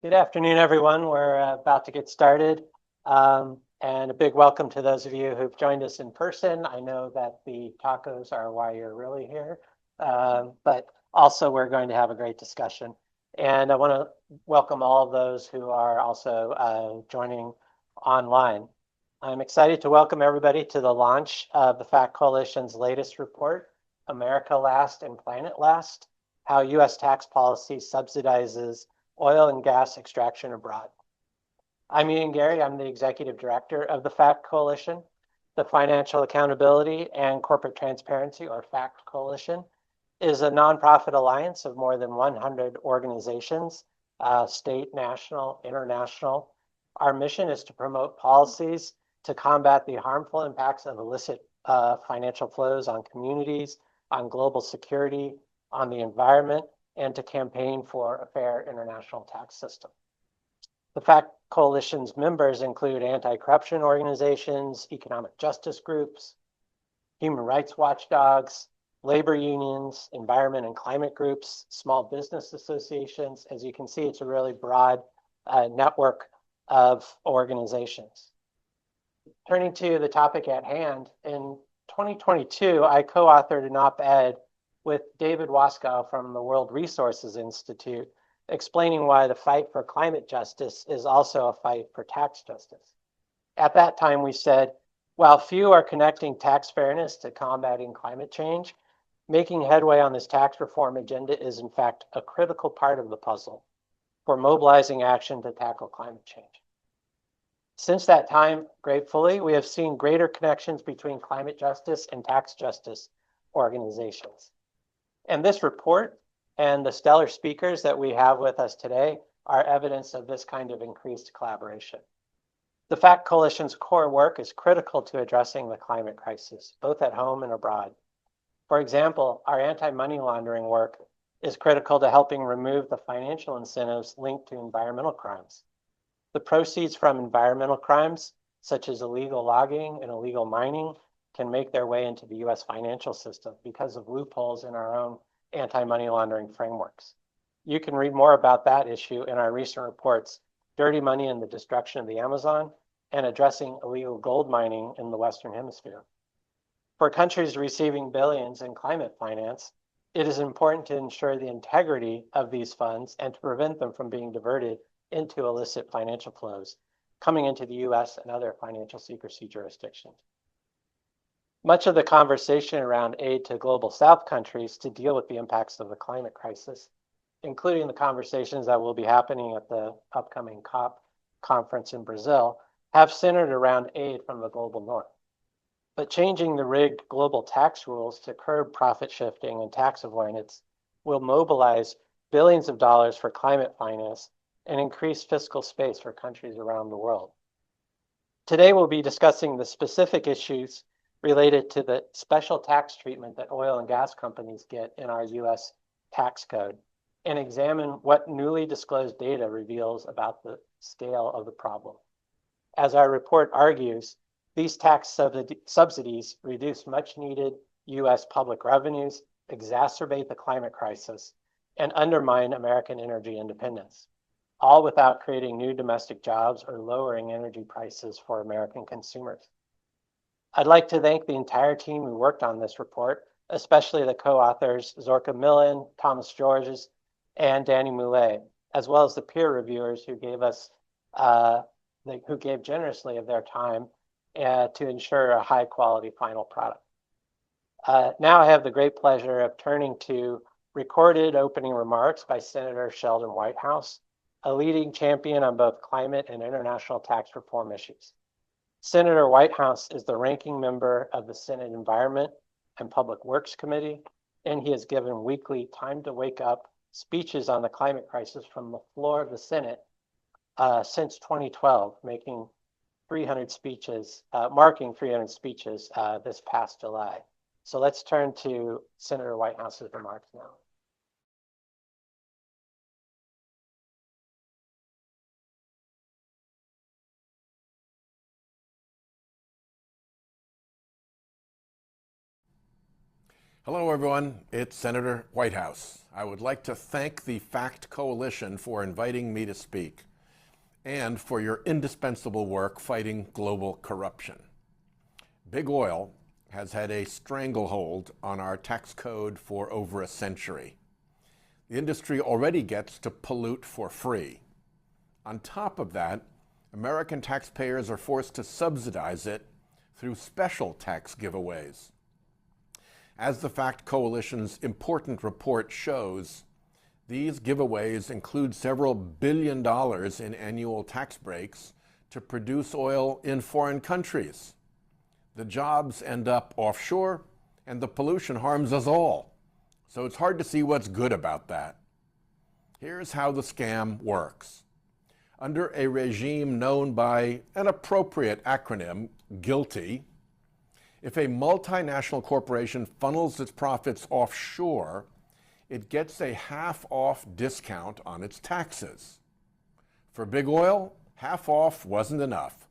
Good afternoon, everyone. We're about to get started. And a big welcome to those of you who've joined us in person. I know that the tacos are why you're really here, but also we're going to have a great discussion. And I want to welcome all of those who are also joining online. I'm excited to welcome everybody to the launch of the FACT Coalition's latest report, America Last and Planet Last, How U.S. Tax Policy Subsidizes Oil and Gas Extraction Abroad. I'm Ian Gary. I'm the Executive Director of the FACT Coalition. The Financial Accountability and Corporate Transparency, or FACT Coalition, is a nonprofit alliance of more than 100 organizations, state, national, international. Our mission is to promote policies to combat the harmful impacts of illicit financial flows on communities, on global security, on the environment, and to campaign for a fair international tax system. The FACT Coalition's members include anti-corruption organizations, economic justice groups, human rights watchdogs, labor unions, environment and climate groups, small business associations. As you can see, it's a really broad network of organizations. Turning to the topic at hand, in 2022, I co-authored an op-ed with David Waskow from the World Resources Institute, explaining why the fight for climate justice is also a fight for tax justice. At that time, we said, while few are connecting tax fairness to combating climate change, making headway on this tax reform agenda is in fact a critical part of the puzzle for mobilizing action to tackle climate change. Since that time, gratefully, we have seen greater connections between climate justice and tax justice organizations. And this report and the stellar speakers that we have with us today are evidence of this kind of increased collaboration. The FACT Coalition's core work is critical to addressing the climate crisis, both at home and abroad. For example, our anti-money laundering work is critical to helping remove the financial incentives linked to environmental crimes. The proceeds from environmental crimes, such as illegal logging and illegal mining, can make their way into the US financial system because of loopholes in our own anti-money laundering frameworks. You can read more about that issue in our recent reports, Dirty Money and the Destruction of the Amazon, and Addressing Illegal Gold Mining in the Western Hemisphere. For countries receiving billions in climate finance, it is important to ensure the integrity of these funds and to prevent them from being diverted into illicit financial flows coming into the US and other financial secrecy jurisdictions. Much of the conversation around aid to global South countries to deal with the impacts of the climate crisis, including the conversations that will be happening at the upcoming COP conference in Brazil, have centered around aid from the global north. But changing the rigged global tax rules to curb profit shifting and tax avoidance will mobilize billions of dollars for climate finance and increase fiscal space for countries around the world. Today, we'll be discussing the specific issues related to the special tax treatment that oil and gas companies get in our US tax code and examine what newly disclosed data reveals about the scale of the problem. As our report argues, these tax subsidies reduce much needed US public revenues, exacerbate the climate crisis, and undermine American energy independence, all without creating new domestic jobs or lowering energy prices for American consumers. I'd like to thank the entire team who worked on this report, especially the co-authors Zorka Millen, Thomas Georges, and Danny Moulet, as well as the peer reviewers who gave generously of their time to ensure a high quality final product. Now I have the great pleasure of turning to recorded opening remarks by Senator Sheldon Whitehouse, a leading champion on both climate and international tax reform issues. Senator Whitehouse is the ranking member of the Senate Environment and Public Works Committee, and he has given weekly Time to Wake Up speeches on the climate crisis from the floor of the Senate since 2012, marking 300 speeches this past July. So let's turn to Senator Whitehouse's remarks now. Hello, everyone. It's Senator Whitehouse. I would like to thank the FACT Coalition for inviting me to speak and for your indispensable work fighting global corruption. Big Oil has had a stranglehold on our tax code for over a century. The industry already gets to pollute for free. On top of that, American taxpayers are forced to subsidize it through special tax giveaways. As the FACT Coalition's important report shows, these giveaways include several $billion in annual tax breaks to produce oil in foreign countries. The jobs end up offshore, and the pollution harms us all. So it's hard to see what's good about that. Here's how the scam works. Under a regime known by an appropriate acronym, GILTY, if a multinational corporation funnels its profits offshore, it gets a half-off discount on its taxes. For Big Oil, half off wasn't enough.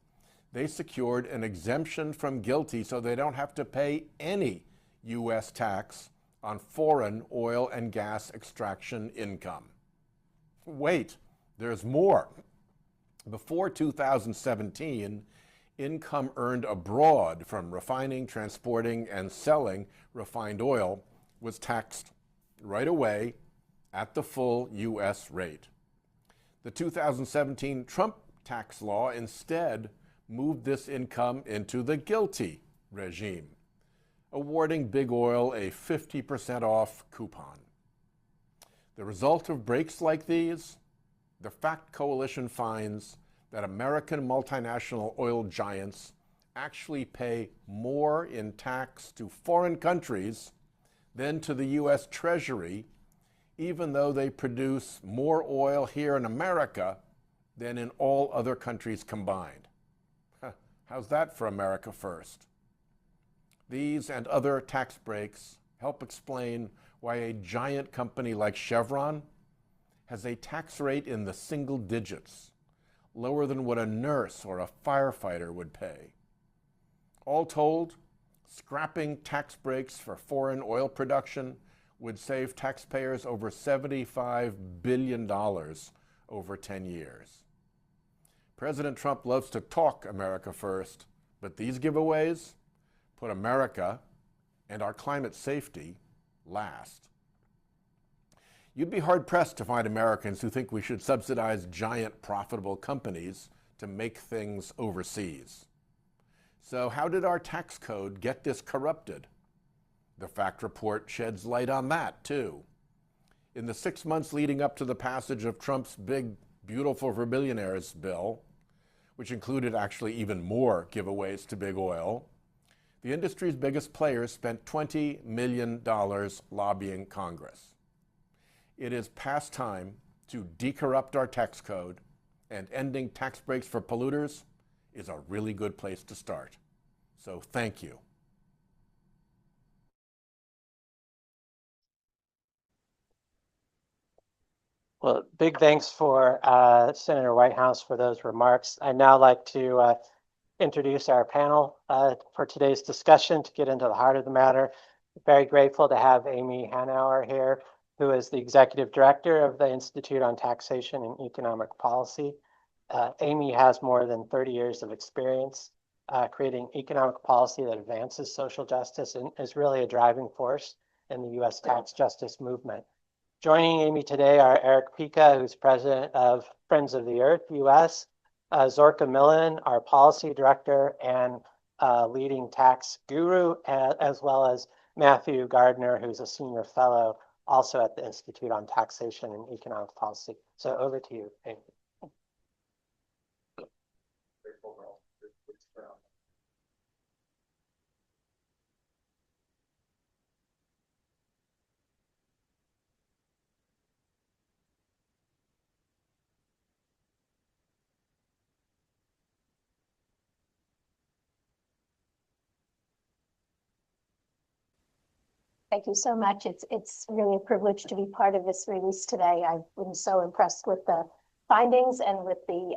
They secured an exemption from GILTY so they don't have to pay any U.S. tax on foreign oil and gas extraction income. Wait, there's more. Before 2017, income earned abroad from refining, transporting, and selling refined oil was taxed right away at the full U.S. rate. The 2017 Trump tax law instead moved this income into the GILTY regime, awarding Big Oil a 50% off coupon. The result of breaks like these, the FACT Coalition finds that American multinational oil giants actually pay more in tax to foreign countries than to the U.S. Treasury, even though they produce more oil here in America than in all other countries combined. How's that for America first? These and other tax breaks help explain why a giant company like Chevron has a tax rate in the single digits, lower than what a nurse or a firefighter would pay. All told, scrapping tax breaks for foreign oil production would save taxpayers over $75 billion over 10 years. President Trump loves to talk America first, but these giveaways put America and our climate safety last. You'd be hard-pressed to find Americans who think we should subsidize giant profitable companies to make things overseas. So how did our tax code get this corrupted? The FACT report sheds light on that, too. In the 6 months leading up to the passage of Trump's big, beautiful for billionaires bill, which included actually even more giveaways to Big Oil, the industry's biggest players spent $20 million lobbying Congress. It is past time to decorrupt our tax code, and ending tax breaks for polluters is a really good place to start. So thank you. Well, big thanks for Senator Whitehouse for those remarks. I'd now like to introduce our panel for today's discussion to get into the heart of the matter. Very grateful to have Amy Hanauer here, who is the Executive Director of the Institute on Taxation and Economic Policy. Amy has more than 30 years of experience creating economic policy that advances social justice and is really a driving force in the U.S. tax justice movement. Joining Amy today are Eric Pica, who's president of Friends of the Earth US, Zorka Millen, our policy director and leading tax guru, as well as Matthew Gardner, who's a senior fellow also at the Institute on Taxation and Economic Policy. So over to you, Amy. Thank you so much. It's really a privilege to be part of this release today. I've been so impressed with the findings and with the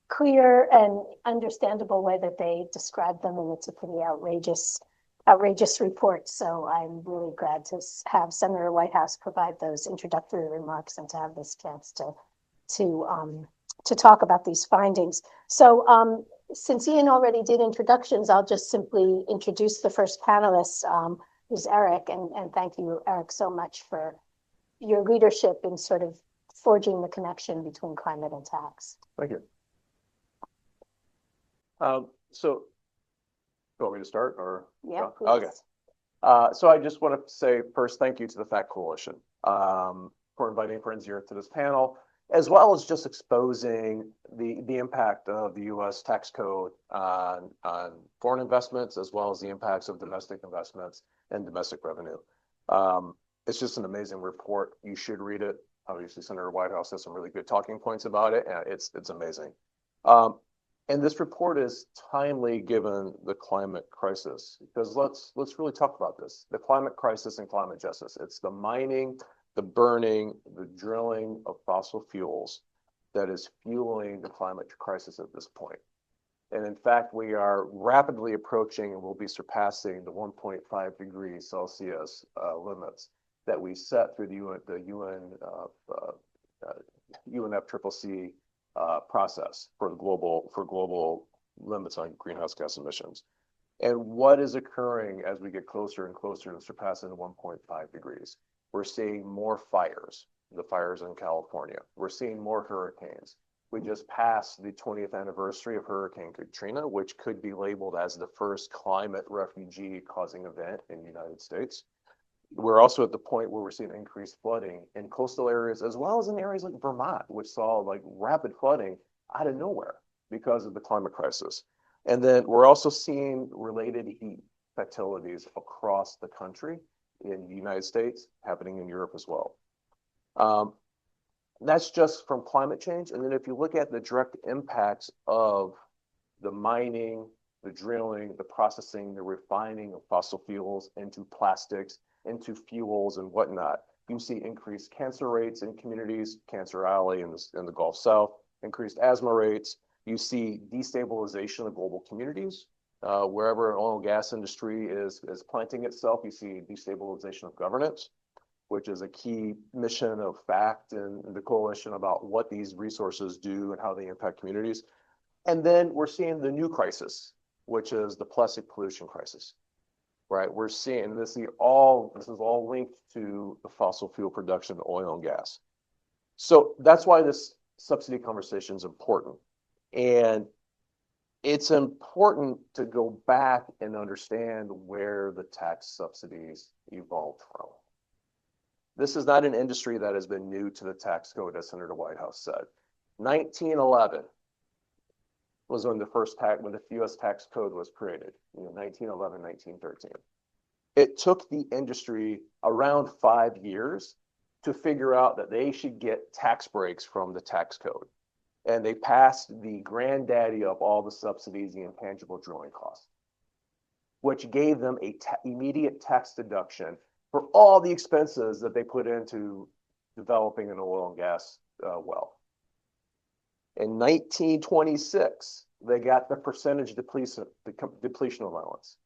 clear and understandable way that they describe them, and it's a pretty outrageous outrageous report. So I'm really glad to have Senator Whitehouse provide those introductory remarks and to have this chance to talk about these findings. So since Ian already did introductions, I'll just simply introduce the first panelist, who's Eric, and thank you, Eric, so much for your leadership in sort of forging the connection between climate and tax. Thank you. So, you want me to start or? Yeah, please. Okay. So I just want to say first, thank you to the FACT Coalition for inviting friends here to this panel, as well as just exposing the impact of the U.S. tax code on foreign investments, as well as the impacts of domestic investments and domestic revenue. It's just an amazing report. You should read it. Obviously, Senator Whitehouse has some really good talking points about it, and it's amazing. And this report is timely given the climate crisis, because let's really talk about this: the climate crisis and climate justice. It's the mining, the burning, the drilling of fossil fuels that is fueling the climate crisis at this point. And in fact, we are rapidly approaching and will be surpassing the 1.5 degrees Celsius limits that we set through the UNFCCC process for global limits on greenhouse gas emissions. And what is occurring as we get closer and closer to surpassing the 1.5 degrees? We're seeing more fires, the fires in California. We're seeing more hurricanes. We just passed the 20th anniversary of Hurricane Katrina, which could be labeled as the first climate refugee causing event in the United States. We're also at the point where we're seeing increased flooding in coastal areas, as well as in areas like Vermont, which saw like rapid flooding out of nowhere because of the climate crisis. And then we're also seeing related heat fatalities across the country in the United States, happening in Europe as well. That's just from climate change. And then if you look at the direct impacts of the mining, the drilling, the processing, the refining of fossil fuels into plastics, into fuels and whatnot, you see increased cancer rates in communities, Cancer Alley in the Gulf South, increased asthma rates. You see destabilization of global communities. Wherever an oil and gas industry is planting itself, you see destabilization of governance, which is a key mission of FACT and the coalition about what these resources do and how they impact communities. And then we're seeing the new crisis, which is the plastic pollution crisis, right? We're seeing this is all linked to the fossil fuel production, oil and gas. So that's why this subsidy conversation is important. And it's important to go back and understand where the tax subsidies evolved from. This is not an industry that has been new to the tax code, as Senator Whitehouse said. 1911 was when the U.S. tax code was created, 1911, 1913. It took the industry around 5 years to figure out that they should get tax breaks from the tax code. And they passed the granddaddy of all the subsidies, the intangible drilling costs, which gave them an immediate tax deduction for all the expenses that they put into developing an oil and gas well. In 1926, they got the percentage depletion allowance.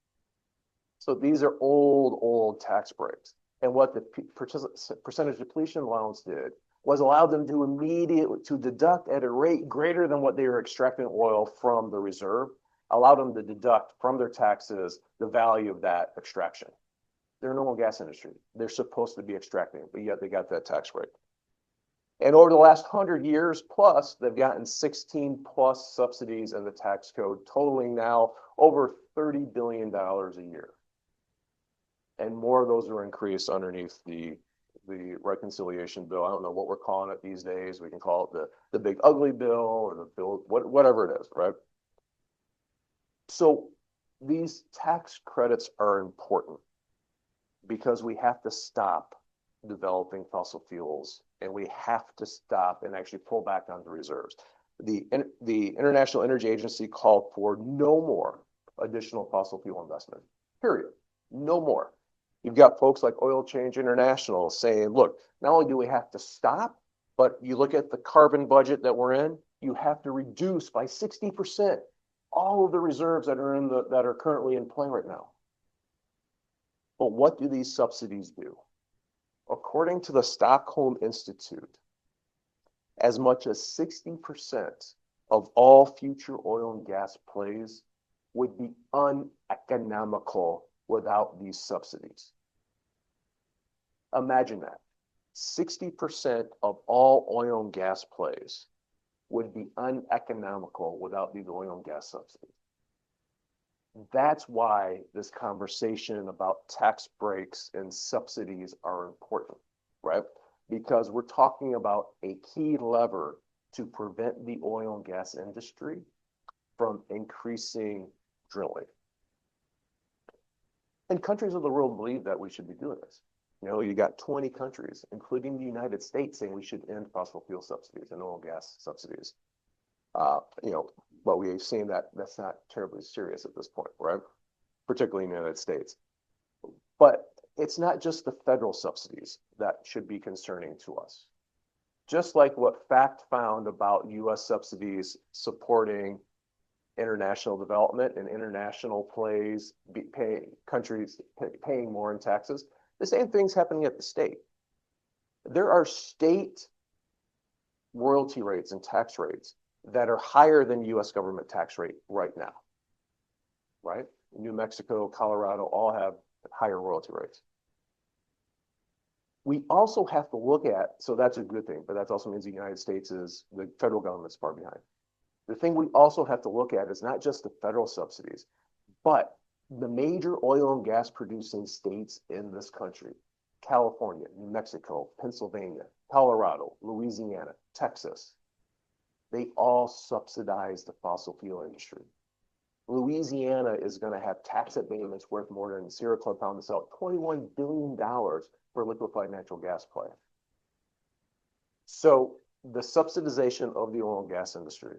So these are old tax breaks. And what the percentage depletion allowance did was allow them to deduct at a rate greater than what they were extracting oil from the reserve, allow them to deduct from their taxes the value of that extraction. They're an oil and gas industry. They're supposed to be extracting, but yet they got that tax rate. And over the last 100 years plus, they've gotten 16 plus subsidies in the tax code, totaling now over $30 billion a year. And more of those are increased underneath the reconciliation bill. I don't know what we're calling it these days. We can call it the big ugly bill or the bill, whatever it is, right? So these tax credits are important because we have to stop developing fossil fuels and we have to stop and actually pull back on the reserves. The International Energy Agency called for no more additional fossil fuel investment, period. No more. You've got folks like Oil Change International saying, look, not only do we have to stop, but you look at the carbon budget that we're in, you have to reduce by 60% all of the reserves that are currently in play right now. But what do these subsidies do? According to the Stockholm Institute, as much as 60% of all future oil and gas plays would be uneconomical without these subsidies. Imagine that. 60% of all oil and gas plays would be uneconomical without these oil and gas subsidies. That's why this conversation about tax breaks and subsidies are important, right? Because we're talking about a key lever to prevent the oil and gas industry from increasing drilling. And countries of the world believe that we should be doing this. You know, you got 20 countries, including the United States, saying we should end fossil fuel subsidies and oil and gas subsidies. You know, but we've seen that that's not terribly serious at this point, right? Particularly in the United States. But it's not just the federal subsidies that should be concerning to us. Just like what FACT found about US subsidies supporting international development and international plays, countries paying more in taxes, the same thing's happening at the state. There are state royalty rates and tax rates that are higher than US government tax rate right now, right? New Mexico, Colorado all have higher royalty rates. We also have to look at, so that's a good thing, but that also means the United States is, the federal government's far behind. The thing we also have to look at is not just the federal subsidies, but the major oil and gas producing states in this country: California, New Mexico, Pennsylvania, Colorado, Louisiana, Texas. They all subsidize the fossil fuel industry. Louisiana is going to have tax abatements worth more than Sierra Club found this out, $21 billion for liquefied natural gas plant. So the subsidization of the oil and gas industry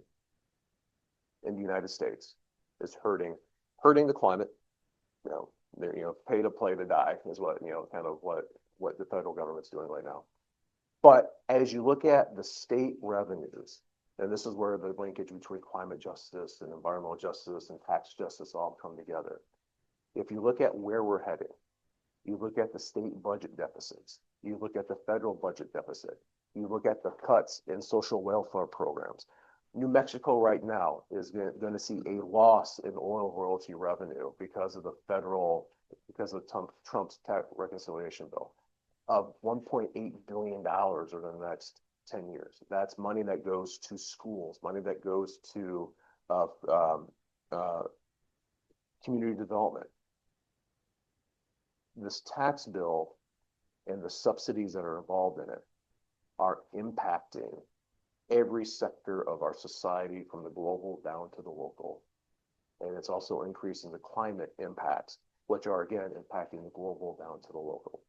in the United States is hurting the climate. Pay to play to die is what, kind of what the federal government's doing right now. But as you look at the state revenues, and this is where the linkage between climate justice and environmental justice and tax justice all come together. If you look at where we're heading, you look at the state budget deficits, you look at the federal budget deficit, you look at the cuts in social welfare programs. New Mexico right now is going to see a loss in oil royalty revenue because of Trump's tax reconciliation bill of $1.8 billion over the next 10 years. That's money that goes to schools, money that goes to community development. This tax bill and the subsidies that are involved in it are impacting every sector of our society, from the global down to the local. And it's also increasing the climate impacts, which are again impacting the global down to the local.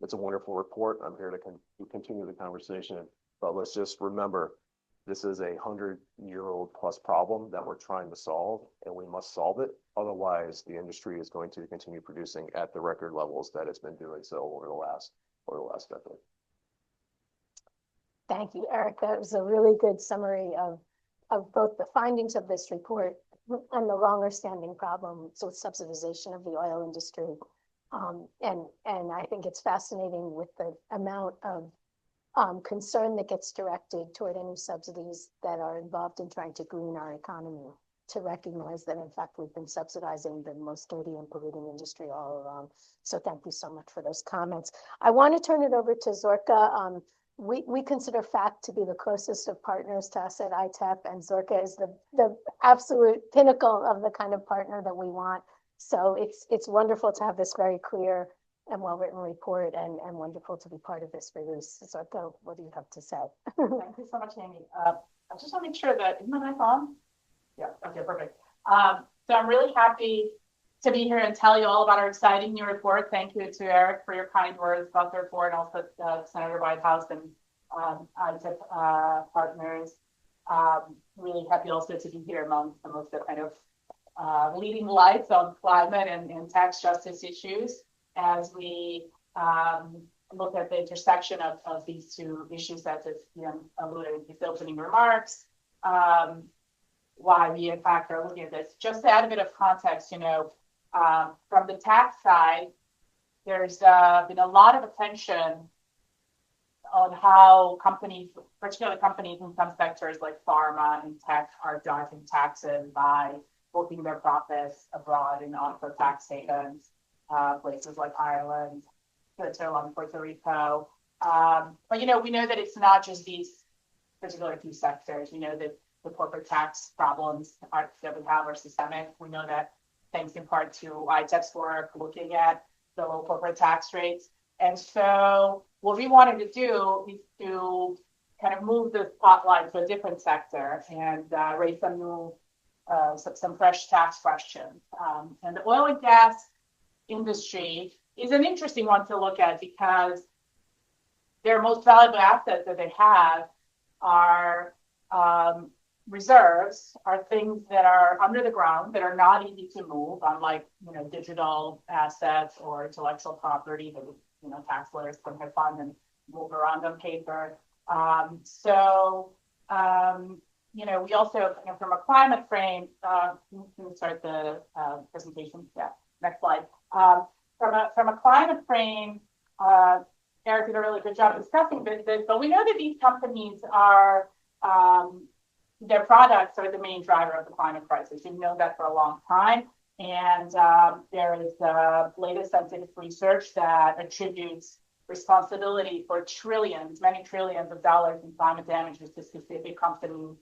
It's a wonderful report. I'm here to continue the conversation, but let's just remember, this is a 100-year-old plus problem that we're trying to solve, and we must solve it. Otherwise, the industry is going to continue producing at the record levels that it's been doing so over the last decade. Thank you, Eric. That was a really good summary of both the findings of this report and the longer standing problems with subsidization of the oil industry. And I think it's fascinating with the amount of concern that gets directed toward any subsidies that are involved in trying to green our economy, to recognize that in fact we've been subsidizing the most dirty and polluting industry all along. So thank you so much for those comments. I want to turn it over to Zorka. We consider FACT to be the closest of partners to us at ITEP, and Zorka is the absolute pinnacle of the kind of partner that we want. So it's wonderful to have this very clear and well-written report, and wonderful to be part of this release. Zorka, what do you have to say? Thank you so much, Amy. I just want to make sure that, is my mic on? Yeah, okay, perfect. So I'm really happy to be here and tell you all about our exciting new report. Thank you to Eric for your kind words about the report, and also Senator Whitehouse and ITEP partners. Really happy also to be here among some of the kind of leading lights on climate and tax justice issues as we look at the intersection of these two issues that is alluded in his opening remarks. Why we in fact are looking at this. Just to add a bit of context, from the tax side, there's been a lot of attention on how companies, particularly companies in some sectors like pharma and tech, are dodging taxes by booking their profits abroad in offshore tax havens, places like Ireland, Switzerland, Puerto Rico. But we know that it's not just these particular two sectors. We know that the corporate tax problems that we have are systemic. We know that thanks in part to ITEP's work looking at the low corporate tax rates. And so what we wanted to do is to kind of move the spotlight to a different sector and raise some new, some fresh tax questions. And the oil and gas industry is an interesting one to look at because their most valuable assets that they have are reserves, are things that are under the ground that are not easy to move, unlike digital assets or intellectual property that tax lawyers can have fun and move around on paper. We also, from a climate frame, can we start the presentation? Yeah, next slide. From a climate frame, Eric did a really good job discussing this, but we know that these companies are, their products are the main driver of the climate crisis. We've known that for a long time. And there is latest scientific research that attributes responsibility for trillions, many trillions of dollars in climate damages to specific companies.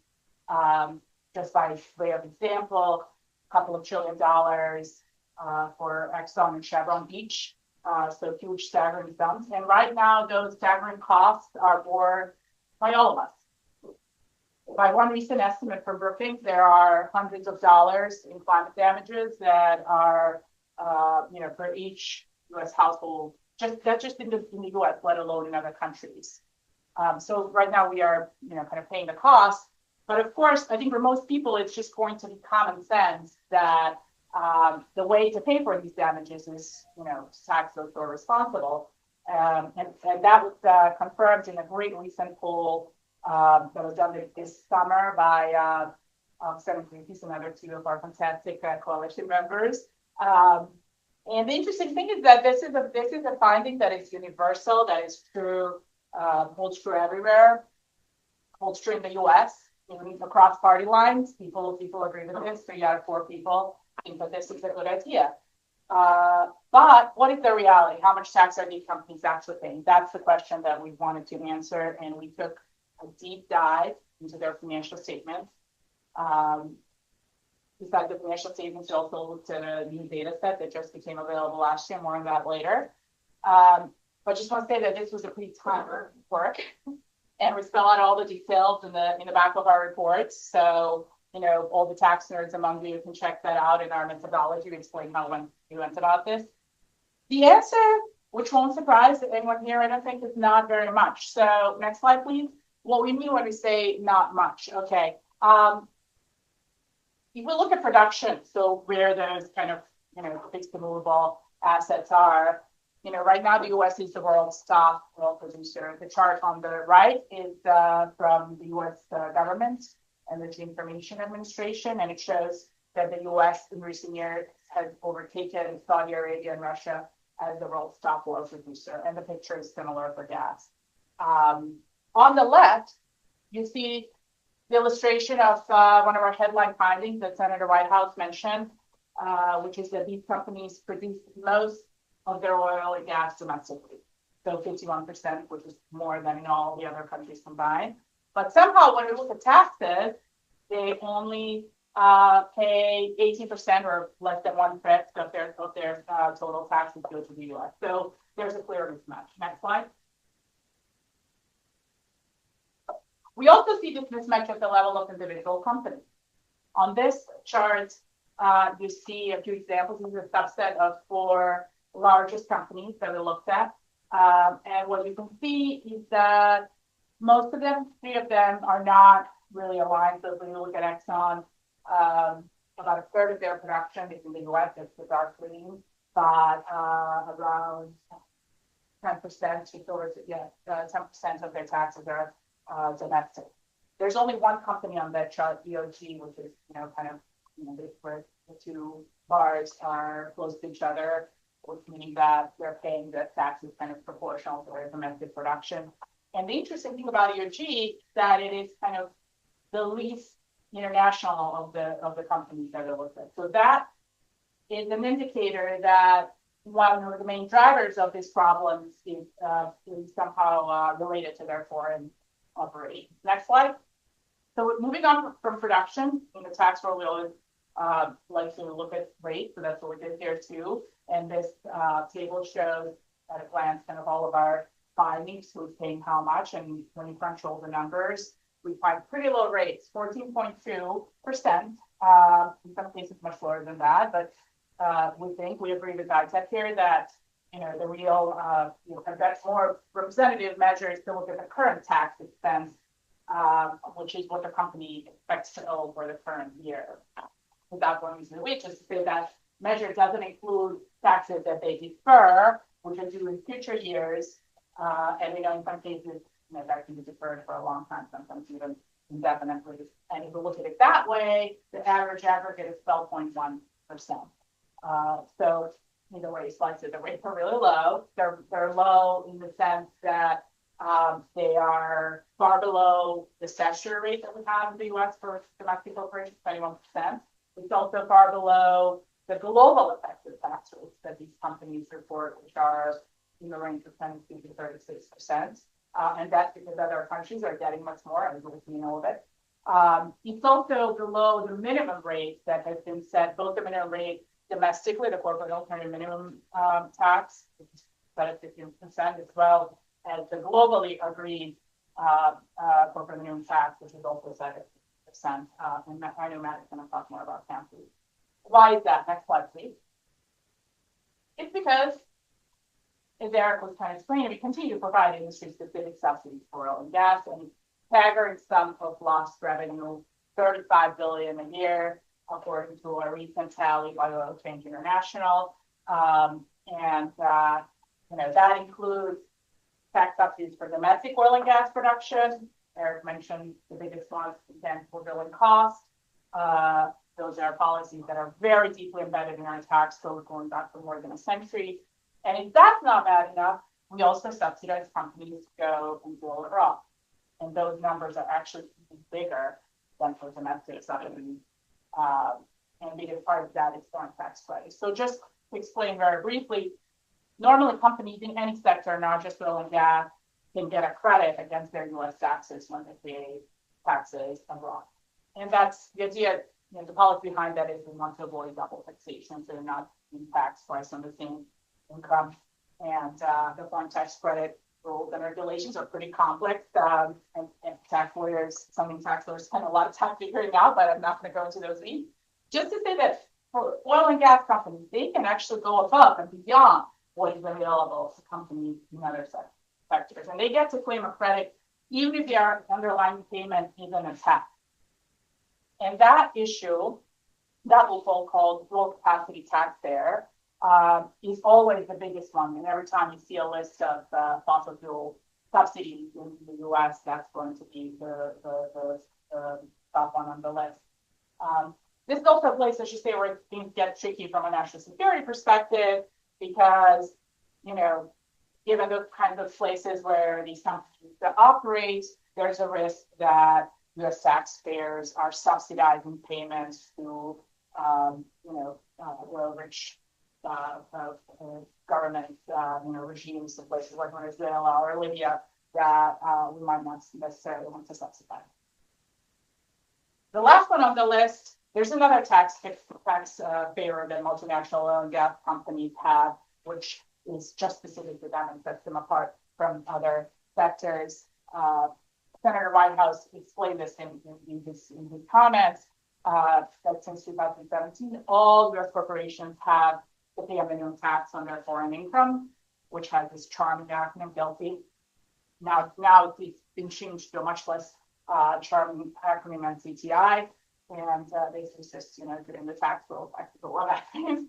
Just by way of example, a couple of $1 trillion for Exxon and Chevron each. So huge staggering sums. And right now, those staggering costs are borne by all of us. By one recent estimate from Brookings, there are hundreds of dollars in climate damages that are, for each U.S. household, just in the U.S., let alone in other countries. So right now we are, kind of paying the cost. But of course, I think for most people, it's just going to be common sense that the way to pay for these damages is, tax those who are responsible. And that was confirmed in a great recent poll that was done this summer by Senator Greenpeace and another two of our fantastic coalition members. And the interesting thing is that this is a finding that is universal, that is true, holds true everywhere, holds true in the U.S. Even across party lines. People agree with this. 3 out of 4 people think that this is a good idea. But what is the reality? How much tax are these companies actually paying? That's the question that we wanted to answer, and we took a deep dive into their financial statements. Besides the financial statements, we also looked at a new data set that just became available last year. More on that later. But just want to say that this was a pretty ton of work, and we spell out all the details in the back of our reports. So all the tax nerds among you can check that out in our methodology. We explain how we went about this. The answer, which won't surprise anyone here, I don't think, is not very much. So next slide, please. What we mean when we say not much. Okay. If we look at production, so where those kind of fixed and movable assets are, right now the U.S. is the world's top oil producer. The chart on the right is from the U.S. government Energy Information Administration, and it shows that the U.S. in recent years has overtaken Saudi Arabia and Russia as the world's top oil producer, and the picture is similar for gas. On the left, you see the illustration of one of our headline findings that Senator Whitehouse mentioned, which is that these companies produce most of their oil and gas domestically. So 51%, which is more than in all the other countries combined. But somehow when we look at taxes, they only pay 18% or less than 1/5 of their total taxes go to the U.S. So there's a clear mismatch. Next slide. We also see this mismatch at the level of individual companies. On this chart, you see a few examples. This is a subset of 4 largest companies that we looked at. And what you can see is that most of them, 3 of them, are not really aligned. So if we look at Exxon, about 1/3 of their production is in the U.S. It's the dark green, but around 10% to towards 10% of their taxes are domestic. There's only one company on that chart, EOG, which is where the 2 bars are close to each other. which means that they're paying the taxes kind of proportional to their domestic production. And the interesting thing about ERG is that it is kind of the least international of the companies that are looked at. So that is an indicator that one of the main drivers of these problems is somehow related to their foreign operations. Next slide. So moving on from production, in the tax world, we always like to look at rate. So that's what we did here too. And this table shows at a glance kind of all of our findings, who's paying how much. And when you crunch all the numbers, we find pretty low rates, 14.2%. In some cases, much lower than that. But we agree with ITEC here that the real that's more representative measure is to look at the current tax expense, which is what the company expects to owe for the current year. Without going into the weeds, just to say that measure doesn't include taxes that they defer, which are due in future years, and we know in some cases that can be deferred for a long time, sometimes even indefinitely. And if we look at it that way, the average aggregate is 12.1%. So either way you slice it, the rates are really low. They're low in the sense that they are far below the statutory rate that we have in the U.S. for domestic corporations, 21%. It's also far below the global effective tax rates that these companies report, which are in the range of 10 to 36%. And that's because other countries are getting much more, as we know of it. It's also below the minimum rate that has been set, both the minimum rate domestically, the corporate alternative minimum tax, which is set at 15%, as well as the globally agreed corporate minimum tax, which is also set at 50%. And I know Matt is going to talk more about countries. Why is that? Next slide, please. It's because, as Eric was kind of explaining, we continue to provide industry-specific subsidies for oil and gas, and staggering sum of lost revenue, $35 billion a year, according to a recent tally by Oil Change International. That includes tax subsidies for domestic oil and gas production. Eric mentioned the biggest ones, intangible drilling costs. Those are policies that are very deeply embedded in our tax code going back for more than a century. And if that's not bad enough, we also subsidize companies to go and drill abroad. And those numbers are actually bigger than for domestic subsidies. And a big part of that is foreign tax credits. So just to explain very briefly, normally companies in any sector, not just oil and gas, can get a credit against their U.S. taxes when they pay taxes abroad. And that's the idea, the policy behind that is we want to avoid double taxation, so they're not being taxed twice on the same income. And the foreign tax credit rules and regulations are pretty complex. And tax lawyers, some tax lawyers spend a lot of time figuring out, but I'm not going to go into those weeds. Just to say that for oil and gas companies, they can actually go above and beyond what is available to companies in other sectors. And they get to claim a credit even if their underlying payment isn't a tax. And that issue, that loophole called dual capacity taxpayer, is always the biggest one. And every time you see a list of fossil fuel subsidies in the U.S., that's going to be the top one on the list. This is also a place, I should say, where things get tricky from a national security perspective, because, given the kinds of places where these companies operate, there's a risk that U.S. taxpayers are subsidizing payments to, rich government, regimes in places like Venezuela or Libya that we might not necessarily want to subsidize. The last one on the list, there's another tax favor that multinational oil and gas companies have, which is just specific to them and sets them apart from other sectors. Senator Whitehouse explained this in his comments, that since 2017, all U.S. corporations have to pay a minimum tax on their foreign income, which has this charming acronym, GILTI. Now it's been changed to a much less charming acronym, NCTI, and basically just, getting the tax bill practical what that means.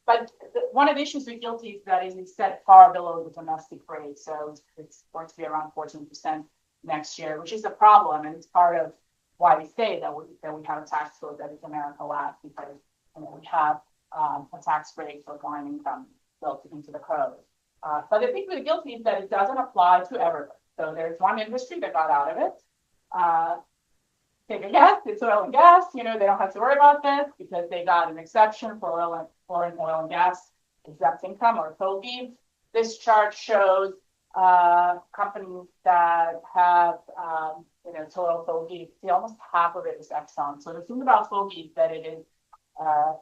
But one of the issues with GILTI is that it's set far below the domestic rate, so it's going to be around 14% next year, which is a problem, and it's part of why we say that we have a tax code that is America last, because we have a tax break for foreign income built into the code. But the thing with the GILTI is that it doesn't apply to everybody. So there's one industry that got out of it. Take a guess, it's oil and gas. You know, they don't have to worry about this because they got an exception for foreign oil and gas exempt income or FOGI. This chart shows companies that have, total FOGI. See, almost half of it is Exxon. So the thing about FOGI is that it is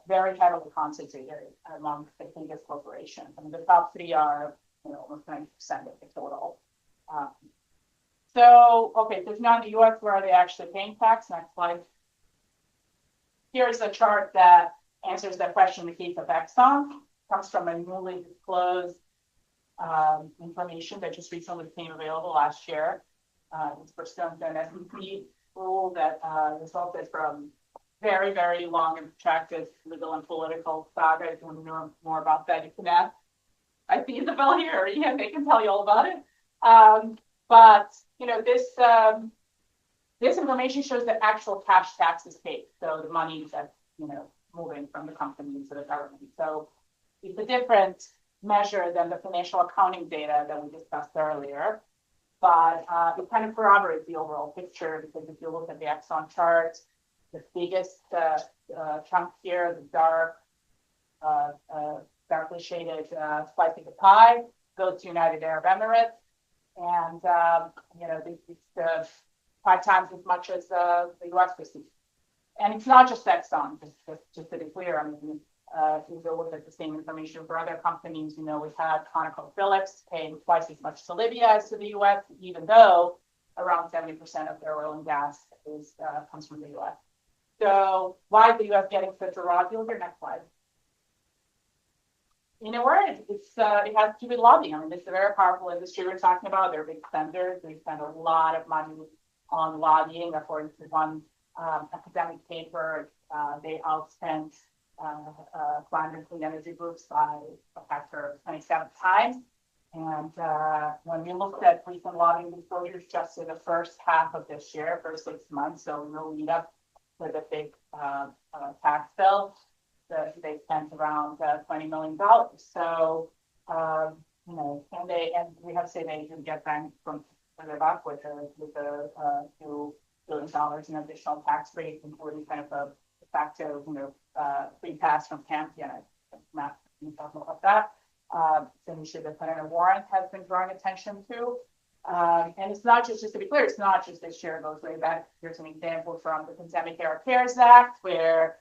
very heavily concentrated among the biggest corporations. I mean, the top three are, almost 90% of the total. Okay, so now in the US, where are they actually paying tax? Next slide. Here's a chart that answers that question in the case of Exxon. Comes from a newly disclosed information that just recently became available last year. It's pursuant to an SEC rule that resulted from very, very long and protracted legal and political saga. If you want to know more about that, you can ask. I see Isabel here, yeah, they can tell you all about it. But this information shows that actual cash taxes paid. So the money that's moving from the company to the government. So it's a different measure than the financial accounting data that we discussed earlier. But it kind of corroborates the overall picture because if you look at the Exxon chart, the biggest chunk here, the darkly shaded slice of the pie, goes to United Arab Emirates. And, it's 5 times as much as the US receives. And it's not just Exxon, just to be clear. I mean, if you look at the same information for other companies, we've had ConocoPhillips paying twice as much to Libya as to the US, even though around 70% of their oil and gas comes from the US. So why is the US getting such a raw deal here? Next slide. In a word, it has to do with lobbying. I mean, it's a very powerful industry we're talking about. They're big spenders. They spend a lot of money on lobbying. According to one academic paper, they outspent climate and clean energy groups by a factor of 27 times. And when we looked at recent lobbying disclosures just in the first half of this year, first 6 months, so no lead up to the big tax bill, they spent around $20 million. So, and we have to say they didn't get bang from their buck with the $2 billion in additional tax rate, including kind of a factor, free pass from Campion. I'm not talking about that. So we should have put in a warrant has been drawing attention to. And it's not just to be clear, it's not just this year, it goes way back. Here's an example from the Pandemic Era CARES Act, where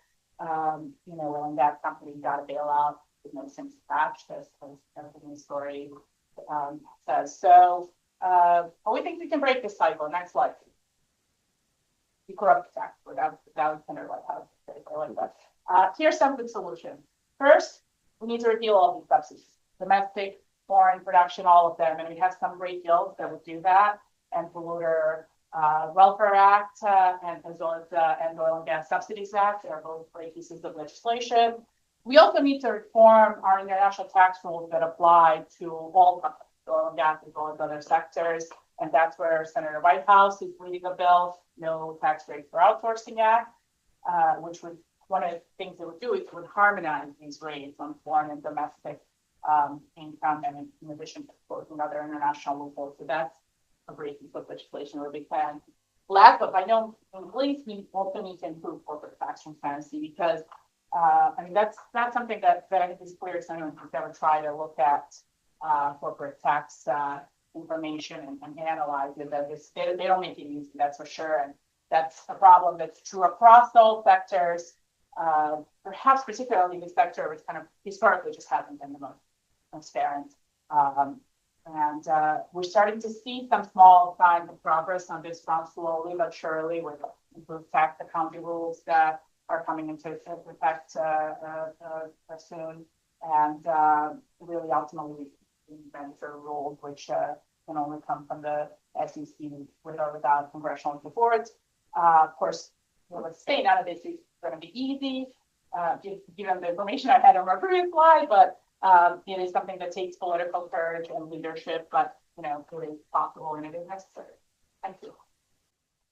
when that company got a bailout, since scratch, as everything the story says. So but we think we can break this cycle. Next slide. The corrupt tax. That was kind of like how I like that. Here's some of the solutions. First, we need to repeal all these subsidies. Domestic, foreign production, all of them. And we have some great bills that would do that. And Polluter Welfare Act, and as well as and Oil and Gas Subsidies Act are both great pieces of legislation. We also need to reform our international tax rules that apply to all companies, oil and gas as well as other sectors. And that's where Senator Whitehouse is leading a bill, No Tax Break for Outsourcing Act, which would, one of the things it would do is it would harmonize these rates on foreign and domestic income, and in addition to closing other international loopholes. So that's a great piece of legislation we're a big fan. Last, but by no means, we also need to improve corporate tax transparency because that's something that I think is clear to anyone who's ever tried to look at corporate tax information and analyze it. That they don't make it easy, that's for sure. And that's a problem that's true across all sectors, perhaps particularly in the sector which kind of historically just hasn't been the most transparent. And we're starting to see some small signs of progress on this front, slowly but surely, with improved tax accounting rules that are coming into effect soon. And really, ultimately, venture rules, which can only come from the SEC with or without congressional support. Of course, let's say none of this is going to be easy, given the information I had on my previous slide, but it is something that takes political courage and leadership, but it is possible and it is necessary. Thank you.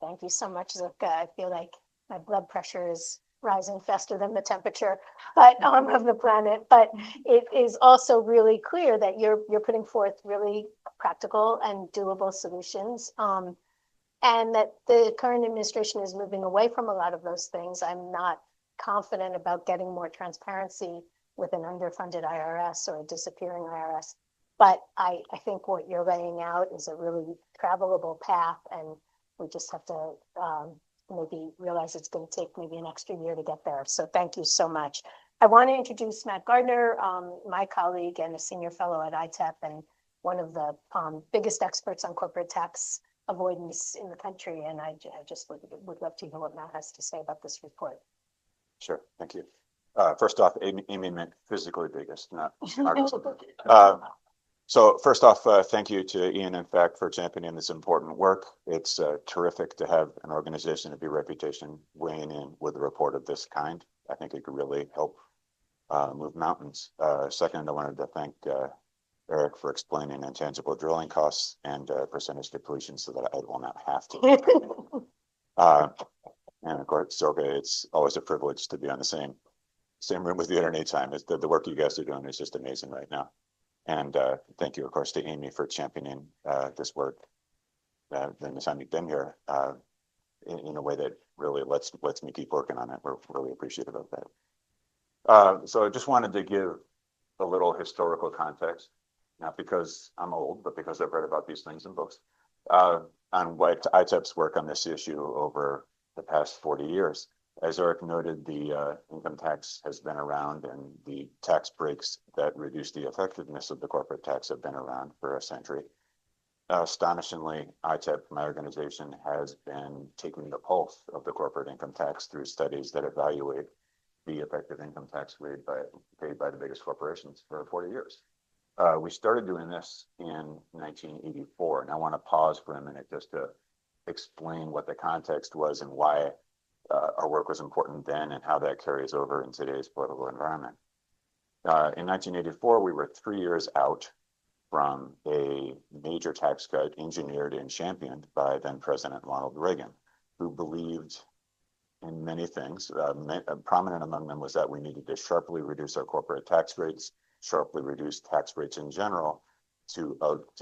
Thank you so much, Zuka. I feel like my blood pressure is rising faster than the temperature. but of the planet. But it is also really clear that you're putting forth really practical and doable solutions. And that the current administration is moving away from a lot of those things. I'm not confident about getting more transparency with an underfunded IRS or a disappearing IRS. But I think what you're laying out is a really travelable path, and we just have to maybe realize it's going to take maybe an extra year to get there. So thank you so much. I want to introduce Matt Gardner, my colleague and a senior fellow at ITEP, and one of the biggest experts on corporate tax avoidance in the country. And I just would love to hear what Matt has to say about this report. Sure, thank you. First off, Amy meant physically biggest, not smartest. So first off, thank you to Ian and FACT for championing this important work. It's terrific to have an organization of your reputation weighing in with a report of this kind. I think it could really help move mountains. Second, I wanted to thank Eric for explaining intangible drilling costs and percentage depletion so that I will not have to. And of course, Sorga, it's always a privilege to be on the same room with you at any time. The work you guys are doing is just amazing right now. And thank you, of course, to Amy for championing this work the time you've been here in a way that really lets me keep working on it. We're really appreciative of that. So I just wanted to give a little historical context, not because I'm old, but because I've read about these things in books, on what ITEP's work on this issue over the past 40 years. As Eric noted, the income tax has been around, and the tax breaks that reduce the effectiveness of the corporate tax have been around for a century. Astonishingly, ITEP, my organization, has been taking the pulse of the corporate income tax through studies that evaluate the effective income tax rate paid by the biggest corporations for 40 years. We started doing this in 1984, and I want to pause for a minute just to explain what the context was and why our work was important then and how that carries over in today's political environment. In 1984, we were 3 years out from a major tax cut engineered and championed by then President Ronald Reagan, who believed in many things. Prominent among them was that we needed to sharply reduce our corporate tax rates, sharply reduce tax rates in general, to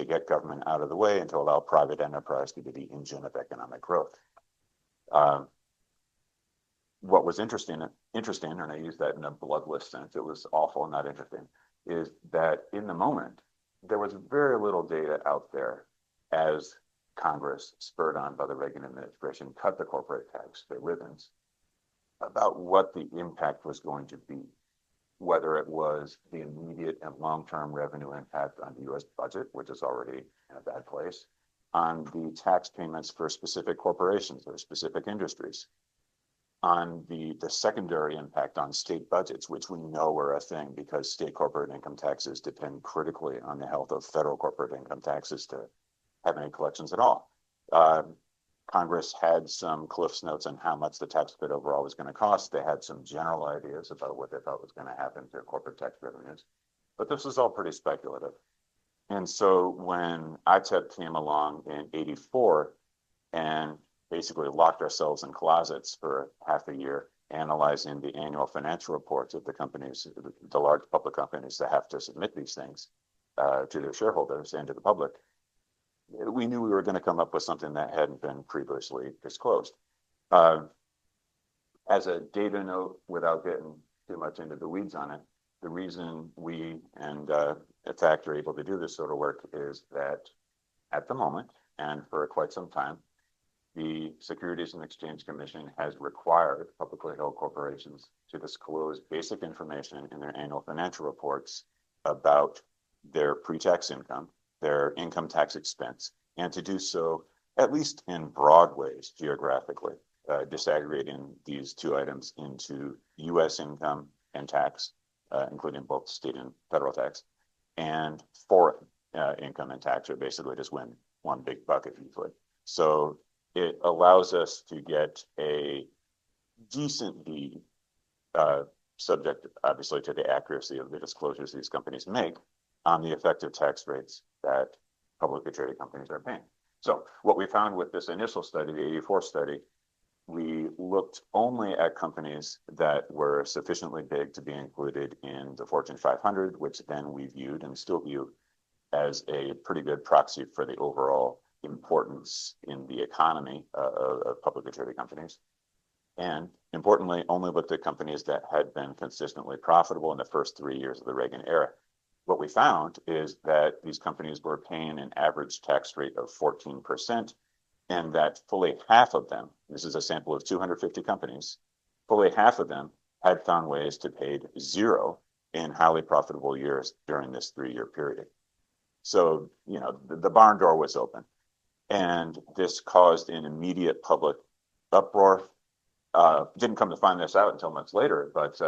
get government out of the way and to allow private enterprise to be the engine of economic growth. What was interesting, and I use that in a bloodless sense, it was awful, not interesting, is that in the moment, there was very little data out there as Congress, spurred on by the Reagan administration, cut the corporate tax, the ribbons, about what the impact was going to be, whether it was the immediate and long-term revenue impact on the US budget, which is already in a bad place, on the tax payments for specific corporations or specific industries, on the secondary impact on state budgets, which we know are a thing because state corporate income taxes depend critically on the health of federal corporate income taxes to have any collections at all. Congress had some Cliff's notes on how much the tax cut overall was going to cost. They had some general ideas about what they thought was going to happen to corporate tax revenues, but this was all pretty speculative. And so when ITEP came along in '84 and basically locked ourselves in closets for half a year, analyzing the annual financial reports of the companies, the large public companies that have to submit these things to their shareholders and to the public, we knew we were going to come up with something that hadn't been previously disclosed. As a data note, without getting too much into the weeds on it, the reason we and in fact are able to do this sort of work is that at the moment, and for quite some time, the Securities and Exchange Commission has required publicly held corporations to disclose basic information in their annual financial reports about their pre-tax income, their income tax expense, and to do so at least in broad ways geographically, disaggregating these two items into US income and tax, including both state and federal tax, and foreign income and tax, or basically just one big bucket usually. So it allows us to get a decent bead, subject obviously to the accuracy of the disclosures these companies make, on the effective tax rates that publicly traded companies are paying. So what we found with this initial study, the '84 study, we looked only at companies that were sufficiently big to be included in the Fortune 500, which then we viewed and still view as a pretty good proxy for the overall importance in the economy of publicly traded companies. And importantly, only looked at companies that had been consistently profitable in the first 3 years of the Reagan era. What we found is that these companies were paying an average tax rate of 14%, and that fully half of them, this is a sample of 250 companies, fully half of them had found ways to pay zero in highly profitable years during this 3-year period. So, you know, the barn door was open, and this caused an immediate public uproar. Didn't come to find this out until months later, but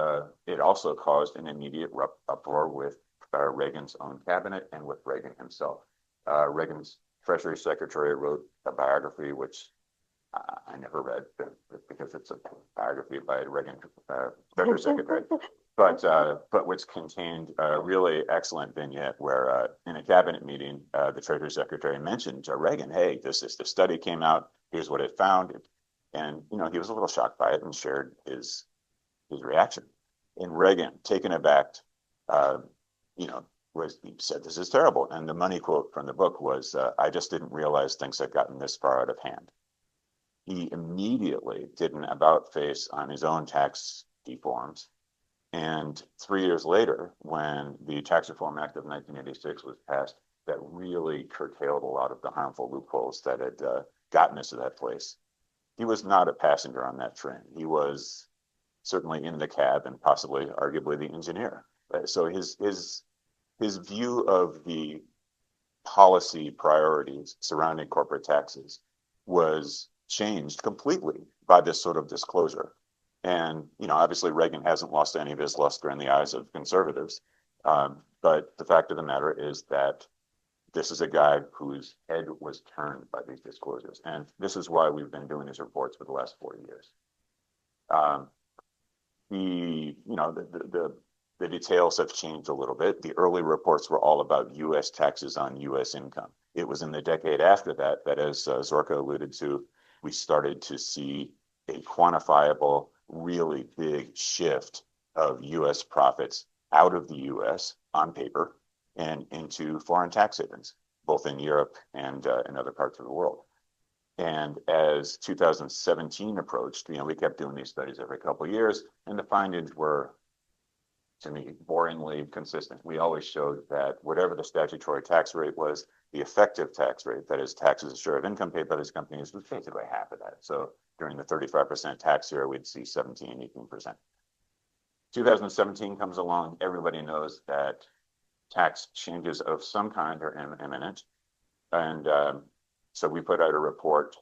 it also caused an immediate uproar with Reagan's own cabinet and with Reagan himself. Reagan's Treasury Secretary wrote a biography, which I never read because it's a biography by Reagan Treasury Secretary, but which contained a really excellent vignette where in a cabinet meeting, the Treasury Secretary mentioned to Reagan, "Hey, the study came out. Here's what it found." And, you know, he was a little shocked by it and shared his reaction. And Reagan, taken aback, you know, he said, "This is terrible." And the money quote from the book was, "I just didn't realize things had gotten this far out of hand." He immediately did an about face on his own tax reforms. And 3 years later, when the Tax Reform Act of 1986 was passed, that really curtailed a lot of the harmful loopholes that had gotten us to that place. He was not a passenger on that train. He was certainly in the cab and possibly, arguably, the engineer. So his view of the policy priorities surrounding corporate taxes was changed completely by this sort of disclosure. And, you know, obviously Reagan hasn't lost any of his luster in the eyes of conservatives. But the fact of the matter is that this is a guy whose head was turned by these disclosures. And this is why we've been doing these reports for the last 4 years. The details have changed a little bit. The early reports were all about U.S. taxes on U.S. income. It was in the decade after that, as Zorka alluded to, we started to see a quantifiable, really big shift of U.S. profits out of the U.S. on paper and into foreign tax havens, both in Europe and in other parts of the world. And as 2017 approached, you know, we kept doing these studies every couple of years, and the findings were, to me, boringly consistent. We always showed that whatever the statutory tax rate was, the effective tax rate, that is taxes as share of income paid by these companies, was basically half of that. So during the 35% tax year, we'd see 17, 18%. 2017 comes along, everybody knows that tax changes of some kind are imminent. And so we put out a report,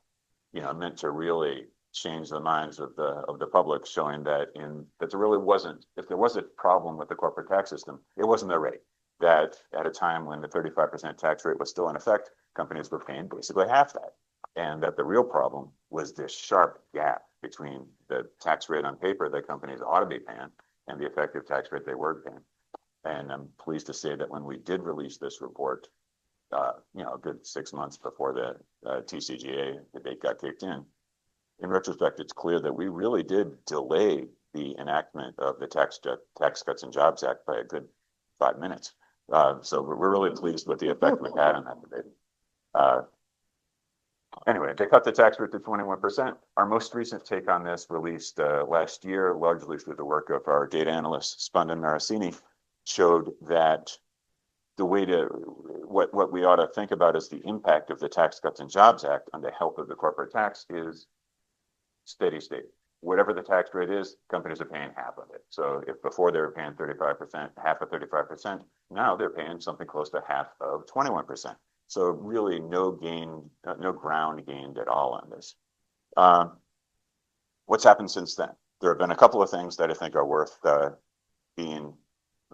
you know, meant to really change the minds of the public, showing that there really wasn't, if there was a problem with the corporate tax system, it wasn't the rate. That at a time when the 35% tax rate was still in effect, companies were paying basically half that. And that the real problem was this sharp gap between the tax rate on paper that companies ought to be paying and the effective tax rate they were paying. And I'm pleased to say that when we did release this report, you know, a good 6 months before the TCJA, the date got kicked in retrospect, it's clear that we really did delay the enactment of the Tax Cuts and Jobs Act by a good 5 minutes. So we're really pleased with the effect we had on that debate. Anyway, they cut the tax rate to 21%. Our most recent take on this, released last year, largely through the work of our data analyst, Spandan Marasini, showed that the way to, what we ought to think about is the impact of the Tax Cuts and Jobs Act on the health of the corporate tax is steady state. Whatever the tax rate is, companies are paying half of it. So if before they were paying 35%, half of 35%, now they're paying something close to half of 21%. So really no gain, no ground gained at all on this. What's happened since then? There have been a couple of things that I think are worth being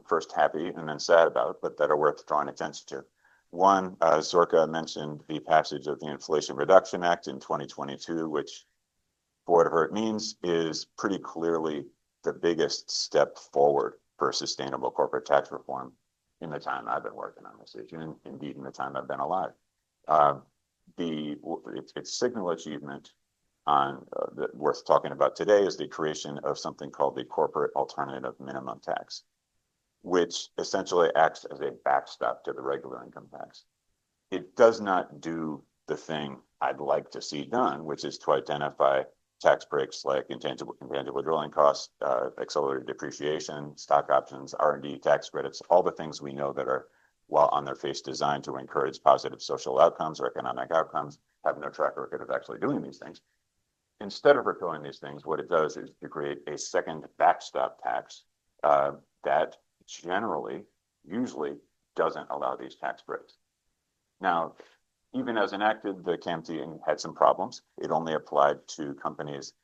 first happy and then sad about, but that are worth drawing attention to. One, Zorka mentioned the passage of the Inflation Reduction Act in 2022, which, for whatever it means, is pretty clearly the biggest step forward for sustainable corporate tax reform in the time I've been working on this issue, and indeed in the time I've been alive. Its signal achievement that worth talking about today is the creation of something called the corporate alternative minimum tax, which essentially acts as a backstop to the regular income tax. It does not do the thing I'd like to see done, which is to identify tax breaks like intangible drilling costs, accelerated depreciation, stock options, R&D tax credits, all the things we know that are, while on their face designed to encourage positive social outcomes or economic outcomes, have no track record of actually doing these things. Instead of repealing these things, what it does is to create a second backstop tax that generally, usually, doesn't allow these tax breaks. Now, even as enacted, the CAMT had some problems. It only applied to companies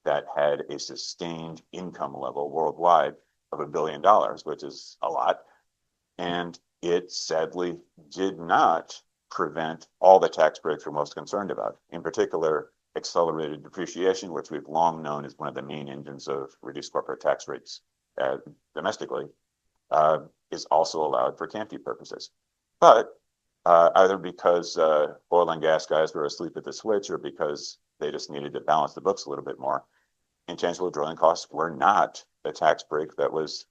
that had a sustained income level worldwide of $1 billion, which is a lot. And it sadly did not prevent all the tax breaks we're most concerned about. In particular, accelerated depreciation, which we've long known is one of the main engines of reduced corporate tax rates domestically, is also allowed for CAMT purposes. But either because oil and gas guys were asleep at the switch or because they just needed to balance the books a little bit more, intangible drilling costs were not a tax break that was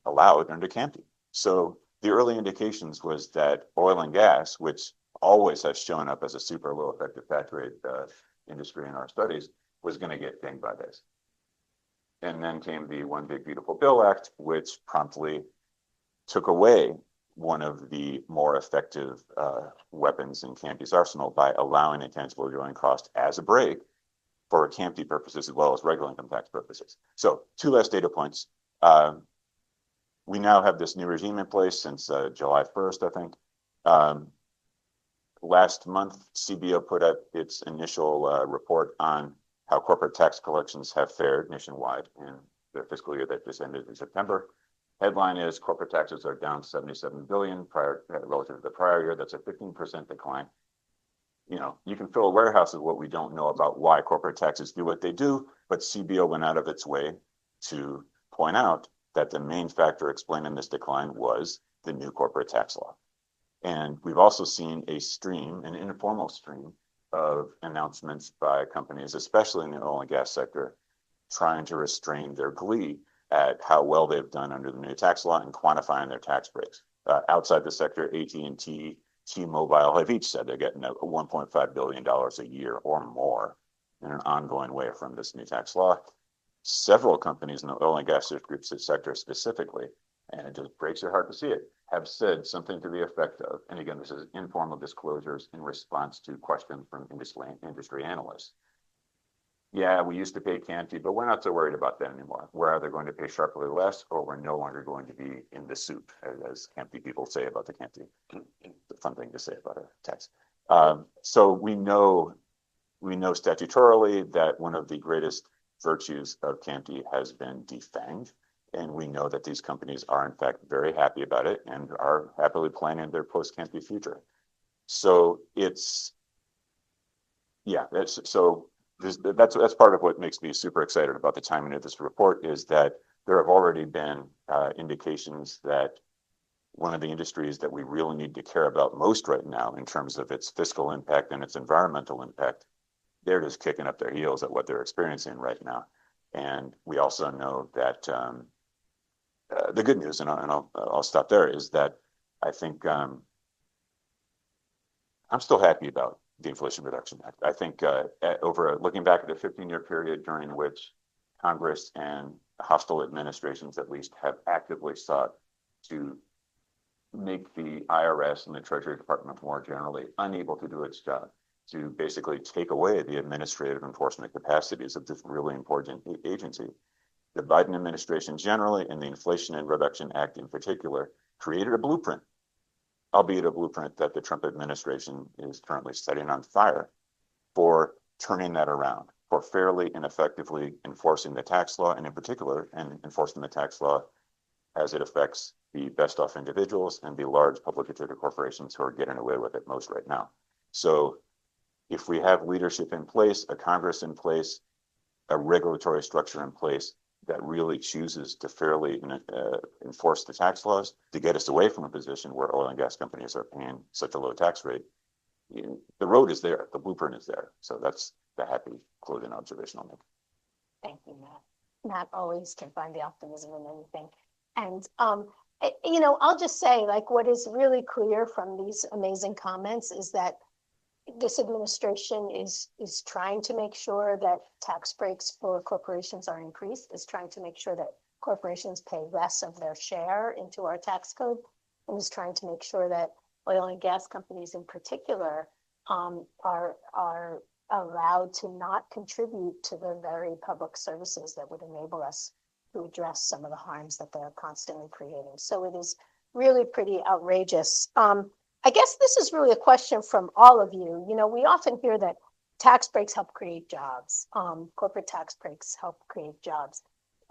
allowed under CAMT. So the early indications was that oil and gas, which always has shown up as a super low effective tax rate industry in our studies, was going to get dinged by this. And then came the One Big Beautiful Bill Act, which promptly took away one of the more effective weapons in CAMT's arsenal by allowing intangible drilling cost as a break for CAMT purposes as well as regular income tax purposes. So 2 last data points. We now have this new regime in place since July 1st, I think. Last month, CBO put out its initial report on how corporate tax collections have fared nationwide in the fiscal year that just ended in September. Headline is corporate taxes are down 77 billion relative to the prior year. That's a 15% decline. You know, you can fill a warehouse with what we don't know about why corporate taxes do what they do, but CBO went out of its way to point out that the main factor explaining this decline was the new corporate tax law. And we've also seen a stream, an informal stream of announcements by companies, especially in the oil and gas sector, trying to restrain their glee at how well they've done under the new tax law and quantifying their tax breaks. Outside the sector, AT&T, T-Mobile have each said they're getting $1.5 billion a year or more in an ongoing way from this new tax law. Several companies in the oil and gas sector specifically, and it just breaks your heart to see it, have said something to the effect of, and again, this is informal disclosures in response to questions from industry analysts. Yeah, we used to pay CAMT, but we're not so worried about that anymore. We're either going to pay sharply less or we're no longer going to be in the soup, as CAMT people say about the CAMT. It's a fun thing to say about a tax. So we know statutorily that one of the greatest virtues of CAMT has been defanged. And we know that these companies are in fact very happy about it and are happily planning their post-CAMT future. So it's, yeah, that's part of what makes me super excited about the timing of this report is that there have already been indications that one of the industries that we really need to care about most right now in terms of its fiscal impact and its environmental impact, they're just kicking up their heels at what they're experiencing right now. And we also know that the good news, and I'll stop there, is that I think I'm still happy about the Inflation Reduction Act. I think looking back at a 15-year period during which Congress and hostile administrations at least have actively sought to make the IRS and the Treasury Department more generally unable to do its job, to basically take away the administrative enforcement capacities of this really important agency. The Biden administration generally, and the Inflation Reduction Act in particular, created a blueprint, albeit a blueprint that the Trump administration is currently setting on fire, for turning that around, for fairly and effectively enforcing the tax law, and in particular, enforcing the tax law as it affects the best off individuals and the large publicly traded corporations who are getting away with it most right now. So if we have leadership in place, a Congress in place, a regulatory structure in place that really chooses to fairly enforce the tax laws to get us away from a position where oil and gas companies are paying such a low tax rate, the road is there, the blueprint is there. So the happy clothing observation I'll make. Thank you, Matt. Matt always can find the optimism in anything. And, I'll just say, like, what is really clear from these amazing comments is that this administration is trying to make sure that tax breaks for corporations are increased, is trying to make sure that corporations pay less of their share into our tax code, and is trying to make sure that oil and gas companies in particular are allowed to not contribute to the very public services that would enable us to address some of the harms that they're constantly creating. So it is really pretty outrageous. I guess this is really a question from all of you. We often hear that tax breaks help create jobs. Corporate tax breaks help create jobs.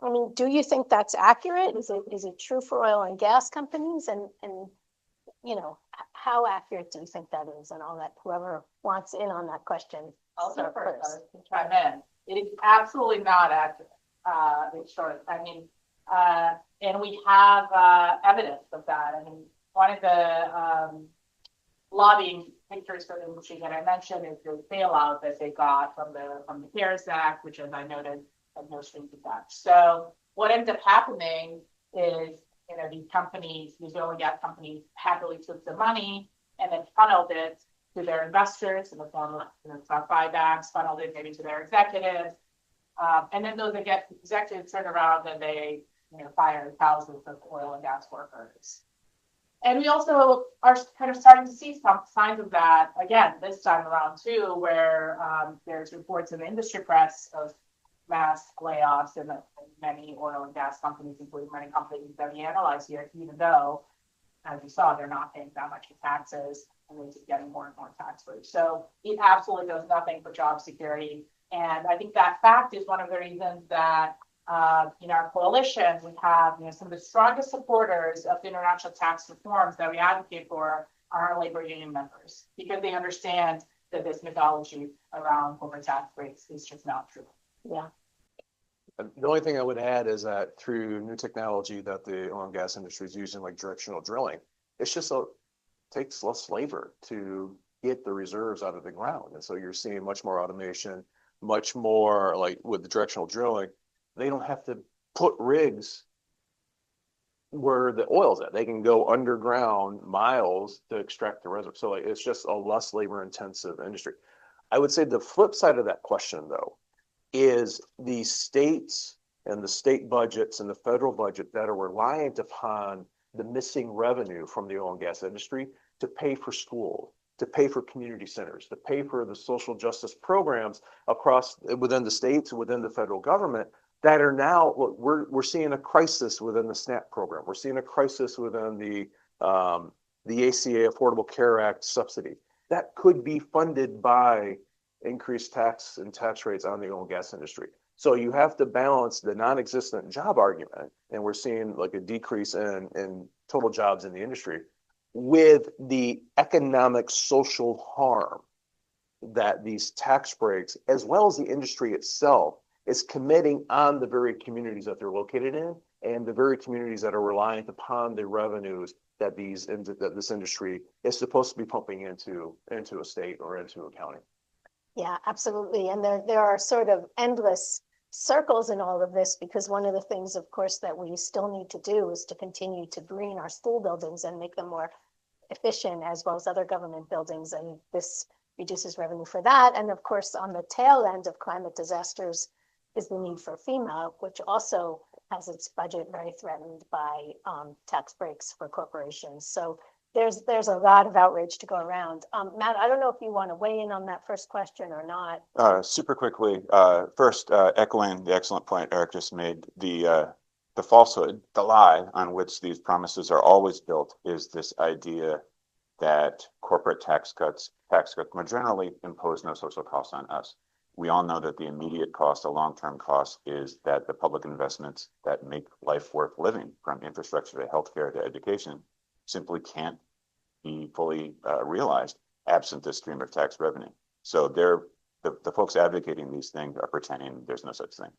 I mean, do you think that's accurate? Is it true for oil and gas companies? And how accurate do you think that is? And I'll let whoever wants in on that question. I'll start first. Chime in. It is absolutely not accurate. In short, I mean, and we have evidence of that. I mean, one of the lobbying pictures for the industry that I mentioned is the bailout that they got from the CARES Act, which, as I noted, had no strings attached. So what ended up happening is, these companies, these oil and gas companies, happily took the money and then funneled it to their investors in the form of stock buybacks, funneled it maybe to their executives, and then those executives turn around and they fire thousands of oil and gas workers. And we also are kind of starting to see some signs of that again this time around too, where there's reports in the industry press of mass layoffs in many oil and gas companies, including many companies that we analyze here, even though, as you saw, they're not paying that much in taxes and they're just getting more and more tax breaks. So it absolutely does nothing for job security. And I think that fact is one of the reasons that in our coalition, we have some of the strongest supporters of the international tax reforms that we advocate for are our labor union members, because they understand that this mythology around corporate tax breaks is just not true. Yeah. The only thing I would add is that through new technology that the oil and gas industry is using, like directional drilling, it's just takes less labor to get the reserves out of the ground. And so you're seeing much more automation, much more like with the directional drilling. They don't have to put rigs where the oil's at. They can go underground miles to extract the reservoir. So it's just a less labor intensive industry. I would say the flip side of that question, though, is the states and the state budgets and the federal budget that are reliant upon the missing revenue from the oil and gas industry to pay for schools, to pay for community centers, to pay for the social justice programs within the states and within the federal government that are now, look, we're seeing a crisis within the SNAP program. We're seeing a crisis within the ACA Affordable Care Act subsidy that could be funded by increased tax and tax rates on the oil and gas industry. So you have to balance the non-existent job argument, and we're seeing like a decrease in total jobs in the industry, with the economic social harm that these tax breaks, as well as the industry itself, is committing on the very communities that they're located in and the very communities that are reliant upon the revenues that this industry is supposed to be pumping into a state or into a county. Yeah, absolutely. And there are sort of endless circles in all of this, because one of the things, of course, that we still need to do is to continue to green our school buildings and make them more efficient, as well as other government buildings. And this reduces revenue for that. And of course, on the tail end of climate disasters is the need for FEMA, which also has its budget very threatened by tax breaks for corporations. So there's a lot of outrage to go around. Matt, I don't know if you want to weigh in on that first question or not. Super quickly, first, echoing the excellent point Eric just made, the falsehood, the lie on which these promises are always built is this idea that corporate tax cuts more generally impose no social cost on us. We all know that the immediate cost, the long-term cost, is that the public investments that make life worth living, from infrastructure to healthcare to education, simply can't be fully realized absent this stream of tax revenue. So the folks advocating these things are pretending there's no such thing.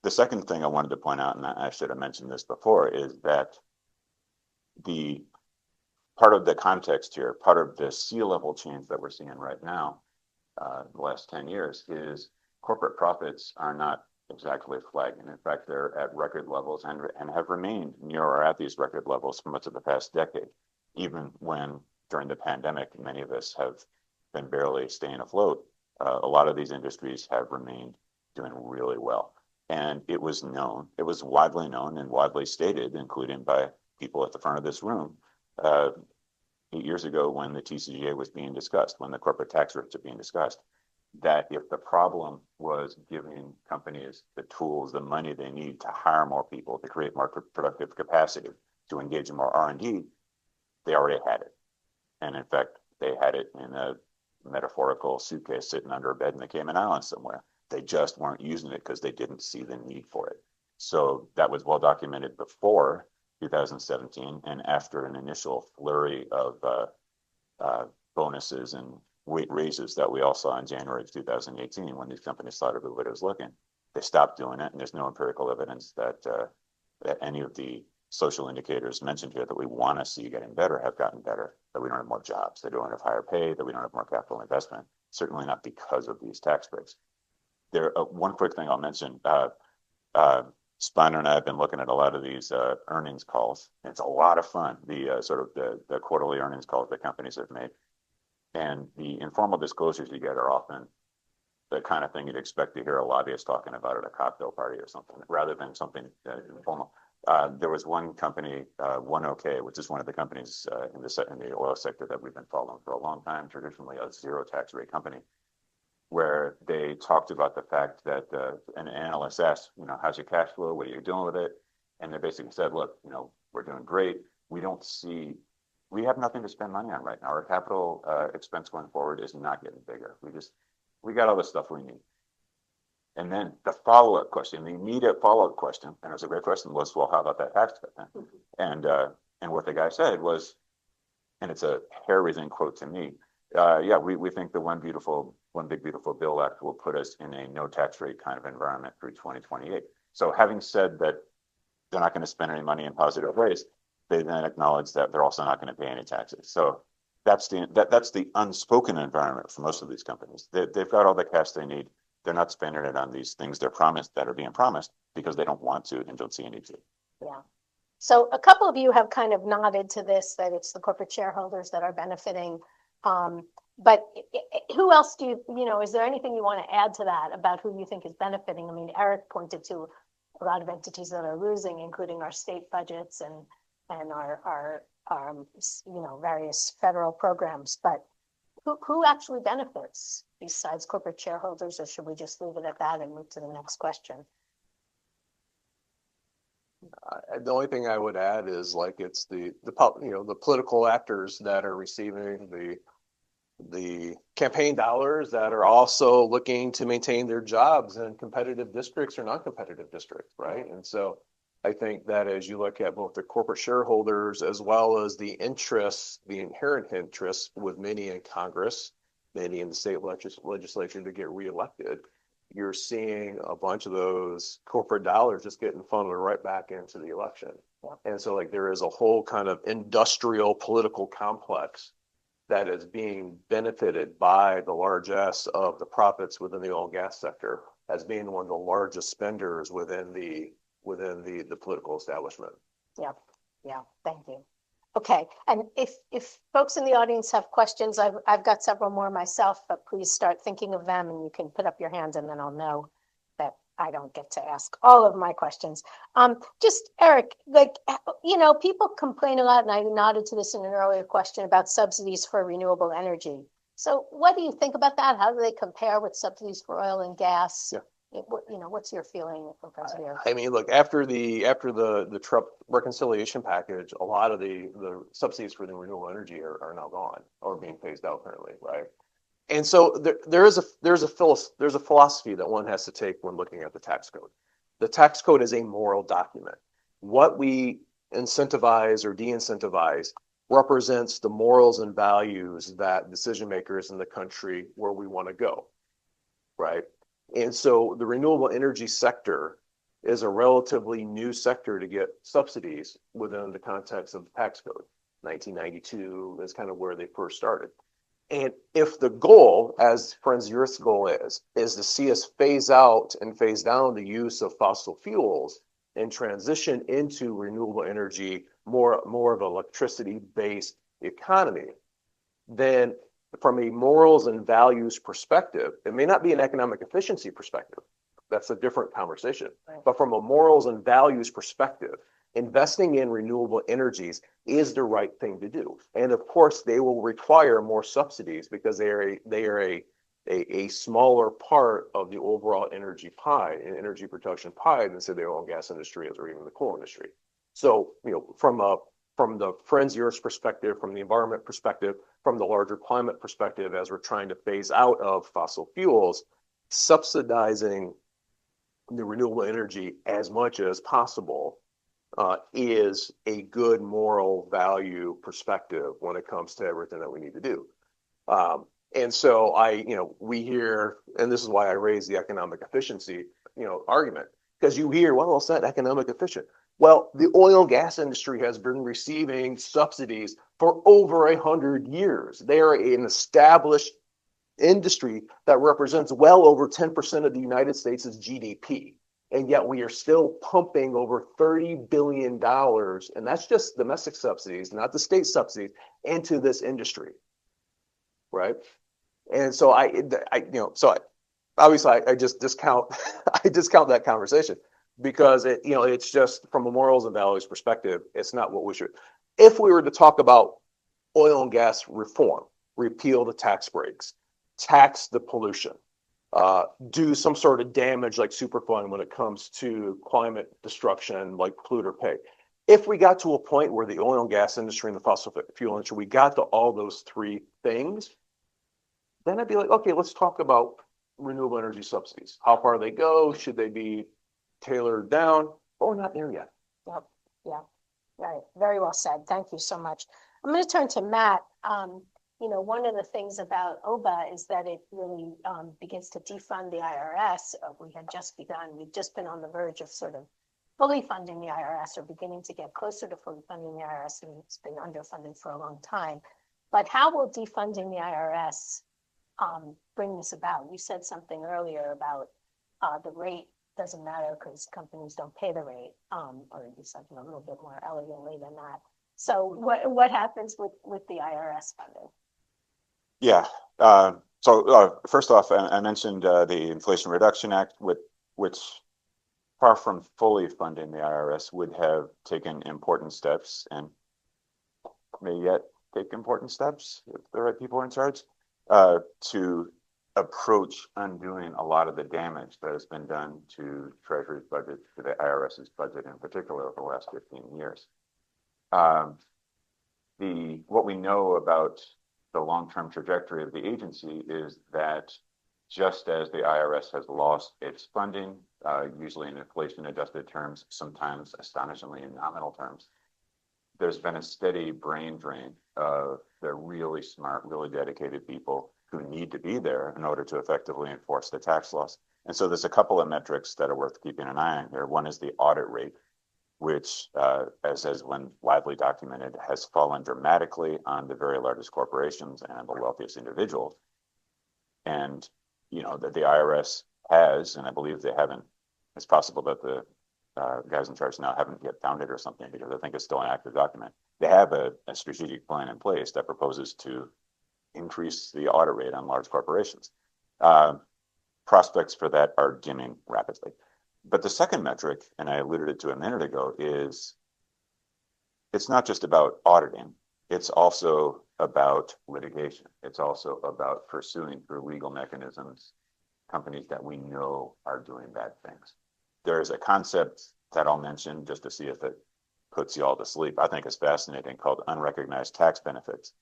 The second thing I wanted to point out, and I should have mentioned this before, is that the part of the context here, part of the sea level change that we're seeing right now, the last 10 years is corporate profits are not exactly flagging. In fact, they're at record levels and have remained near or at these record levels for much of the past decade, even when during the pandemic, many of us have been barely staying afloat. A lot of these industries have remained doing really well. And it was known, it was widely known and widely stated, including by people at the front of this room, 8 years ago when the TCJA was being discussed, when the corporate tax rates are being discussed, that if the problem was giving companies the tools, the money they need to hire more people, to create more productive capacity, to engage in more R&D, they already had it. And in fact, they had it in a metaphorical suitcase sitting under a bed in the Cayman Islands somewhere. They just weren't using it because they didn't see the need for it. So that was well documented before 2017 and after an initial flurry of bonuses and weight raises that we all saw in January of 2018 when these companies thought everybody was looking. They stopped doing it, and there's no empirical evidence that that any of the social indicators mentioned here that we want to see getting better have gotten better, that we don't have more jobs, that we don't have higher pay, that we don't have more capital investment, certainly not because of these tax breaks. There, one quick thing I'll mention, Spiner and I have been looking at a lot of these earnings calls. It's a lot of fun, the sort of the quarterly earnings calls that companies have made. And the informal disclosures you get are often the kind of thing you'd expect to hear a lobbyist talking about at a cocktail party or something, rather than something informal. There was one company, OneOK, which is one of the companies in the oil sector that we've been following for a long time, traditionally a zero tax rate company, where they talked about the fact that an analyst asked, how's your cash flow? What are you doing with it? And they basically said, look, we're doing great. We have nothing to spend money on right now. Our capital expense going forward is not getting bigger. We got all the stuff we need. And then the follow-up question, the immediate follow-up question, and it was a great question, was, well, how about that tax cut then? And what the guy said was, and it's a hair-raising quote to me, we think the One Big Beautiful Bill Act will put us in a no tax rate kind of environment through 2028. So having said that they're not going to spend any money in positive ways, they then acknowledge that they're also not going to pay any taxes. So that's the unspoken environment for most of these companies. They've got all the cash they need. They're not spending it on these things that are being promised because they don't want to and don't see any to. Yeah. So a couple of you have kind of nodded to this, that it's the corporate shareholders that are benefiting. But who else is there anything you want to add to that about who you think is benefiting? I mean, Eric pointed to a lot of entities that are losing, including our state budgets and our various federal programs. But who actually benefits besides corporate shareholders, or should we just leave it at that and move to the next question? The only thing I would add is it's the political actors that are receiving the campaign dollars, that are also looking to maintain their jobs in competitive districts or non-competitive districts, right? And so I think that as you look at both the corporate shareholders as well as the inherent interests with many in Congress, many in the state legislature to get reelected, you're seeing a bunch of those corporate dollars just getting funneled right back into the election. Yeah. And so there is a whole kind of industrial political complex that is being benefited by the largesse of the profits within the oil and gas sector as being one of the largest spenders within the political establishment. Yeah, thank you. Okay, and if folks in the audience have questions, I've got several more myself, but please start thinking of them and you can put up your hands and then I'll know that I don't get to ask all of my questions. Just Eric, people complain a lot, and I nodded to this in an earlier question about subsidies for renewable energy. So what do you think about that? How do they compare with subsidies for oil and gas? Yeah. What's your feeling? I mean, look, after the Trump reconciliation package, a lot of the subsidies for the renewable energy are now gone or being phased out currently, right? And so there's a philosophy that one has to take when looking at the tax code. The tax code is a moral document. What we incentivize or de-incentivize represents the morals and values that decision makers in the country where we want to go, right? And so the renewable energy sector is a relatively new sector to get subsidies within the context of the tax code. 1992 is kind of where they first started. And if the goal, as Friends of the Earth's goal is to see us phase out and phase down the use of fossil fuels and transition into renewable energy, more of an electricity-based economy, then from a morals and values perspective, it may not be an economic efficiency perspective. That's a different conversation. Right. But from a morals and values perspective, investing in renewable energies is the right thing to do. And of course, they will require more subsidies because they are a smaller part of the overall energy pie and energy production pie than say the oil and gas industry is, or even the coal industry. So, from the Friends of the Earth's perspective, from the environment perspective, from the larger climate perspective, as we're trying to phase out of fossil fuels, subsidizing the renewable energy as much as possible is a good moral value perspective when it comes to everything that we need to do. And so we hear, and this is why I raise the economic efficiency, argument, because you hear, well, it's not economic efficient. Well, the oil and gas industry has been receiving subsidies for over 100 years. They are an established industry that represents well over 10% of the United States' GDP. And yet we are still pumping over $30 billion, and that's just domestic subsidies, not the state subsidies, into this industry, right? And so obviously I just discount, I discount that conversation because it's just from a morals and values perspective, it's not what we should. If we were to talk about oil and gas reform, repeal the tax breaks, tax the pollution, do some sort of damage like Superfund when it comes to climate destruction, like pollute or pay. If we got to a point where the oil and gas industry and the fossil fuel industry, we got to all those three things, then I'd be like, okay, let's talk about renewable energy subsidies. How far they go? Should they be tailored down? But we're not there yet. Yep. Yeah. Right. Very well said. Thank you so much. I'm going to turn to Matt. One of the things about OBA is that it really begins to defund the IRS. We had just begun. We've just been on the verge of sort of fully funding the IRS, or beginning to get closer to fully funding the IRS, and it's been underfunded for a long time. But how will defunding the IRS bring this about? You said something earlier about the rate doesn't matter because companies don't pay the rate, or you said a little bit more elegantly than that. So what happens with the IRS funding? Yeah. First off, I mentioned the Inflation Reduction Act, which, far from fully funding the IRS, would have taken important steps and may yet take important steps if the right people are in charge to approach undoing a lot of the damage that has been done to Treasury's budget, to the IRS's budget in particular, over the last 15 years. What we know about the long-term trajectory of the agency is that just as the IRS has lost its funding, usually in inflation-adjusted terms, sometimes astonishingly in nominal terms, there's been a steady brain drain of the really smart, really dedicated people who need to be there in order to effectively enforce the tax laws. And so there's a couple of metrics that are worth keeping an eye on here. One is the audit rate, which, as has been widely documented, has fallen dramatically on the very largest corporations and the wealthiest individuals. And, that the IRS has, and I believe they haven't, it's possible that the guys in charge now haven't yet found it or something, because I think it's still an active document. They have a strategic plan in place that proposes to increase the audit rate on large corporations. Prospects for that are dimming rapidly. But the second metric, and I alluded to a minute ago, is it's not just about auditing. It's also about litigation. It's also about pursuing through legal mechanisms companies that we know are doing bad things. There's a concept that I'll mention just to see if it puts you all to sleep. I think it's fascinating, called unrecognized tax benefits.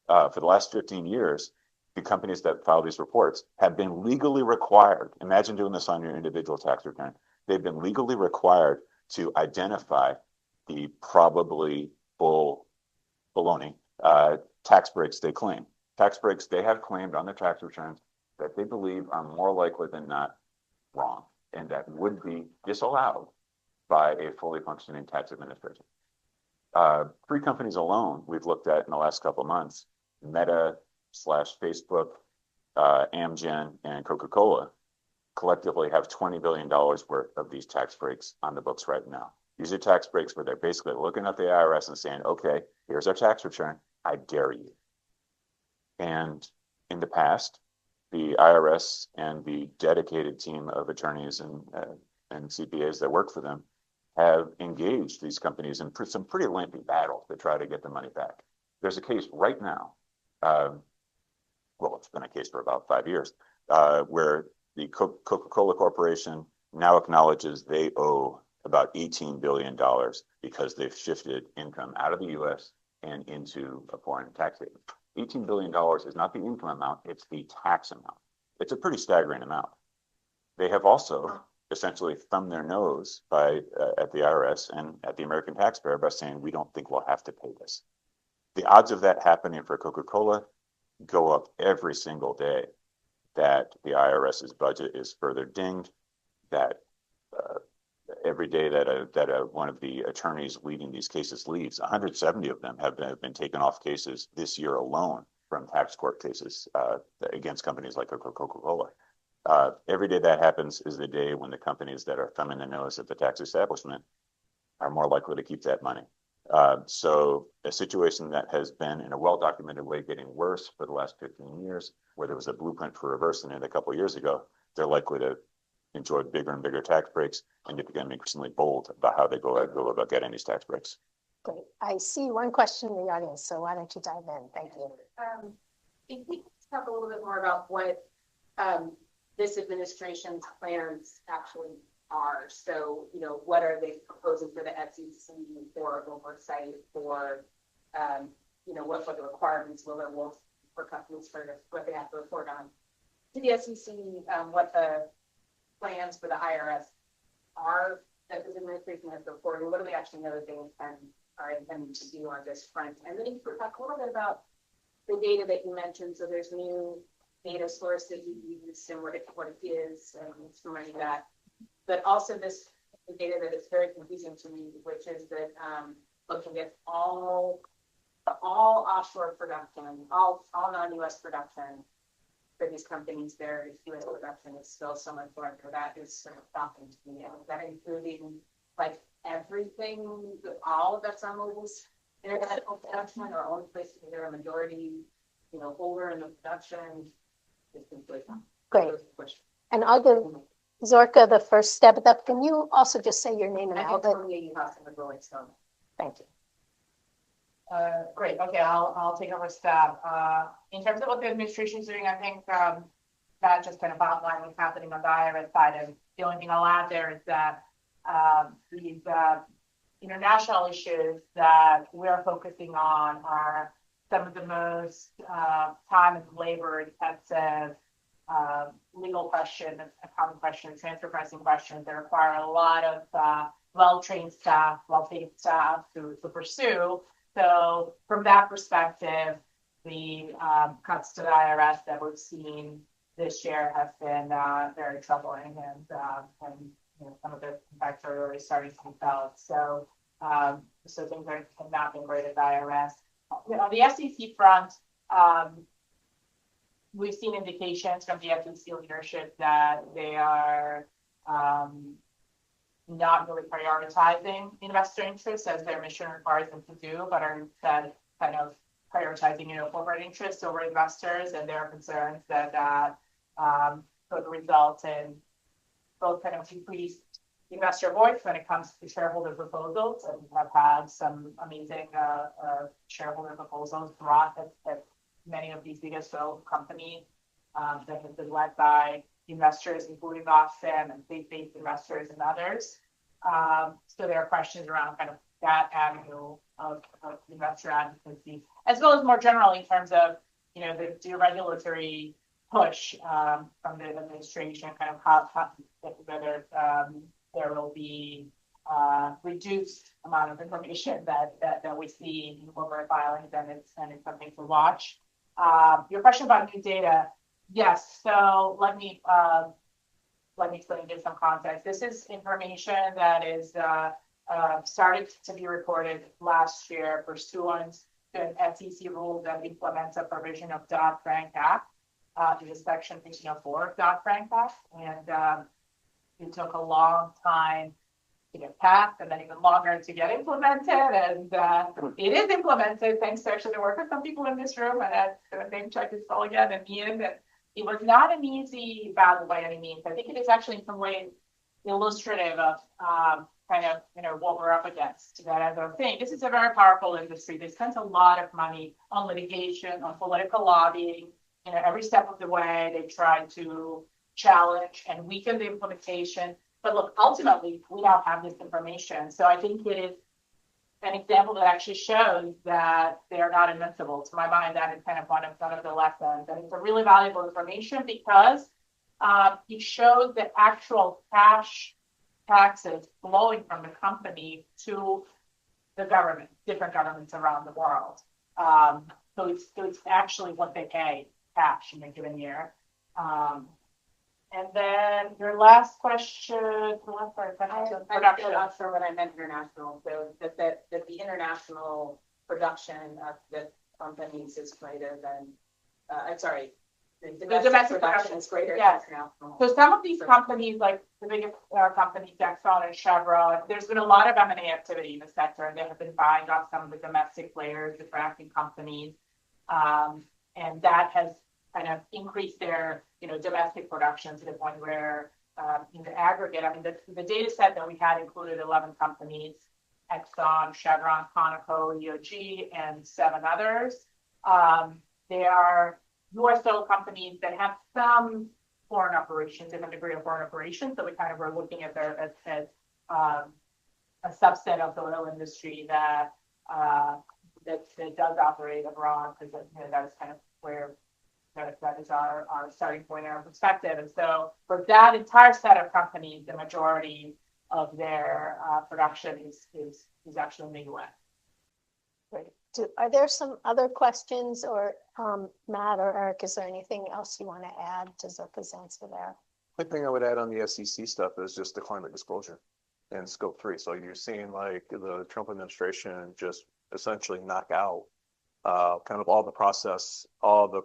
For the last 15 years, the companies that file these reports have been legally required. Imagine doing this on your individual tax return. They've been legally required to identify the probably baloney tax breaks they claim. Tax breaks they have claimed on their tax returns that they believe are more likely than not wrong, and that would be disallowed by a fully functioning tax administration. 3 companies alone we've looked at in the last couple of months: Meta, Facebook, Amgen, and Coca-Cola collectively have $20 billion worth of these tax breaks on the books right now. These are tax breaks where they're basically looking at the IRS and saying, okay, here's our tax return. I dare you. And in the past, the IRS and the dedicated team of attorneys and CPAs that work for them have engaged these companies in some pretty lengthy battles to try to get the money back. There's a case right now, well, it's been a case for about 5 years, where the Coca-Cola Corporation now acknowledges they owe about $18 billion because they've shifted income out of the US and into a foreign tax haven. $18 billion is not the income amount, it's the tax amount. It's a pretty staggering amount. They have also essentially thumbed their nose at the IRS and at the American taxpayer by saying, we don't think we'll have to pay this. The odds of that happening for Coca-Cola go up every single day that the IRS's budget is further dinged, that every day that one of the attorneys leading these cases leaves. 170 of them have been taken off cases this year alone from tax court cases against companies like Coca-Cola. Every day that happens is the day when the companies that are thumbing their nose at the tax establishment are more likely to keep that money. So a situation that has been in a well-documented way getting worse for the last 15 years, where there was a blueprint for reversing it a couple of years ago, they're likely to enjoy bigger and bigger tax breaks and to become increasingly bold about how they go about getting these tax breaks. Great. I see one question in the audience, so why don't you dive in? Thank you. If we could talk a little bit more about what this administration's plans actually are. So, what are they proposing for the SEC for oversight, for, what the requirements will for companies for what they have to report on to the SEC, what the plans for the IRS are that this administration has reported, what do they actually know that they are intending to do on this front? And then you could talk a little bit about the data that you mentioned. So there's new data source that you use and what it is, and reminding that. But also the data that is very confusing to me, which is that looking at all offshore production, all non-US production for these companies, their US production is still so much larger. That is sort of shocking to me. And is that including like everything, all of ExxonMobil's international production, or only places where they're a majority, holder in the production? Great. And I'll give Zorka the first step at that. Can you also just say your name and outlet? Thank you. Great. Okay, I'll take over stab. In terms of what the administration is doing, I think that just kind of outlined what's happening on the IRS side. And the only thing I'll add there is that these international issues that we're focusing on are some of the most time and labor intensive legal questions, accounting questions, transfer pricing questions that require a lot of well-trained staff, well-paid staff to pursue. So from that perspective, the cuts to the IRS that we've seen this year have been very troubling, and some of the impacts are already starting to be felt. So things have not been great at the IRS. On the SEC front, we've seen indications from the SEC leadership that they are not really prioritizing investor interests as their mission requires them to do, but are instead kind of prioritizing, corporate interests over investors, and there are concerns that could result in both kind of decreased investor voice when it comes to shareholder proposals. And we have had some amazing shareholder proposals brought at many of these biggest oil companies that have been led by investors, including Oxfam and state-based investors and others. So there are questions around kind of that avenue of investor advocacy, as well as more generally in terms of, the deregulatory push from the administration, kind of whether there will be reduced amount of information that we see in corporate filings, and it's something to watch. Your question about new data, yes. So let me explain, give some context. This is information that is started to be reported last year pursuant an SEC rule that implements a provision of Dodd-Frank Act, in the section 1804 of Dodd-Frank Act. And it took a long time to get passed and then even longer to get implemented. And it is implemented thanks to actually the work of some people in this room. And I name check this all again and Ian. And it was not an easy battle by any means. I think it is actually in some ways illustrative of kind of, what we're up against. That, as I was saying, this is a very powerful industry. They spent a lot of money on litigation, on political lobbying. Every step of the way, they tried to challenge and weaken the implementation. But look, ultimately, we now have this information. So I think it is an example that actually shows that they are not invincible. To my mind, that is kind of one of the lessons. And it's a really valuable information because it shows the actual cash taxes flowing from the company to the government, different governments around the world. So it's actually what they pay cash in a given year. And then your last question, the last part, production. I'm not sure what I meant international. So that the international production of the companies is greater than, I'm sorry, the domestic production is greater than international. So some of these companies, like the biggest companies, Exxon and Chevron, there's been a lot of M&A activity in the sector, and they have been buying up some of the domestic players, the fracking companies, and that has kind of increased their, domestic production to the point where, in the aggregate, I mean, the data set that we had included 11 companies, Exxon, Chevron, Conoco, EOG, and 7 others. They are U.S. oil companies that have some foreign operations, different degree of foreign operations. So we kind of were looking at their as a subset of the oil industry that does operate abroad, because that is kind of where that is our starting point and our perspective. And so for that entire set of companies, the majority of their production is actually in the U.S. Great. Are there some other questions, or Matt or Eric, is there anything else you want to add to Zoka's answer there? The thing I would add on the SEC stuff is just the climate disclosure and scope 3. So you're seeing like the Trump administration just essentially knock out kind of all the process, all the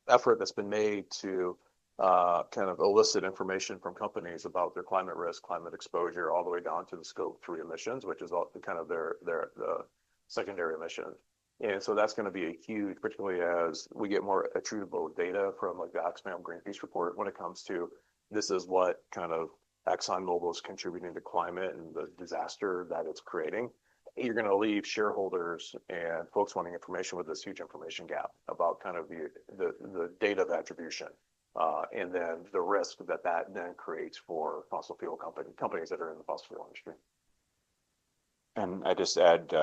effort that's been made to kind of elicit information from companies about their climate risk, climate exposure, all the way down to the scope 3 emissions, which is all kind of the secondary emissions. And so that's going to be a huge, particularly as we get more attributable data from like the Oxfam Greenpeace report when it comes to this is what kind of ExxonMobil is contributing to climate and the disaster that it's creating. You're going to leave shareholders and folks wanting information with this huge information gap about kind of the data of attribution. And then the risk that then creates for fossil fuel companies that are in the fossil fuel industry. And I just add,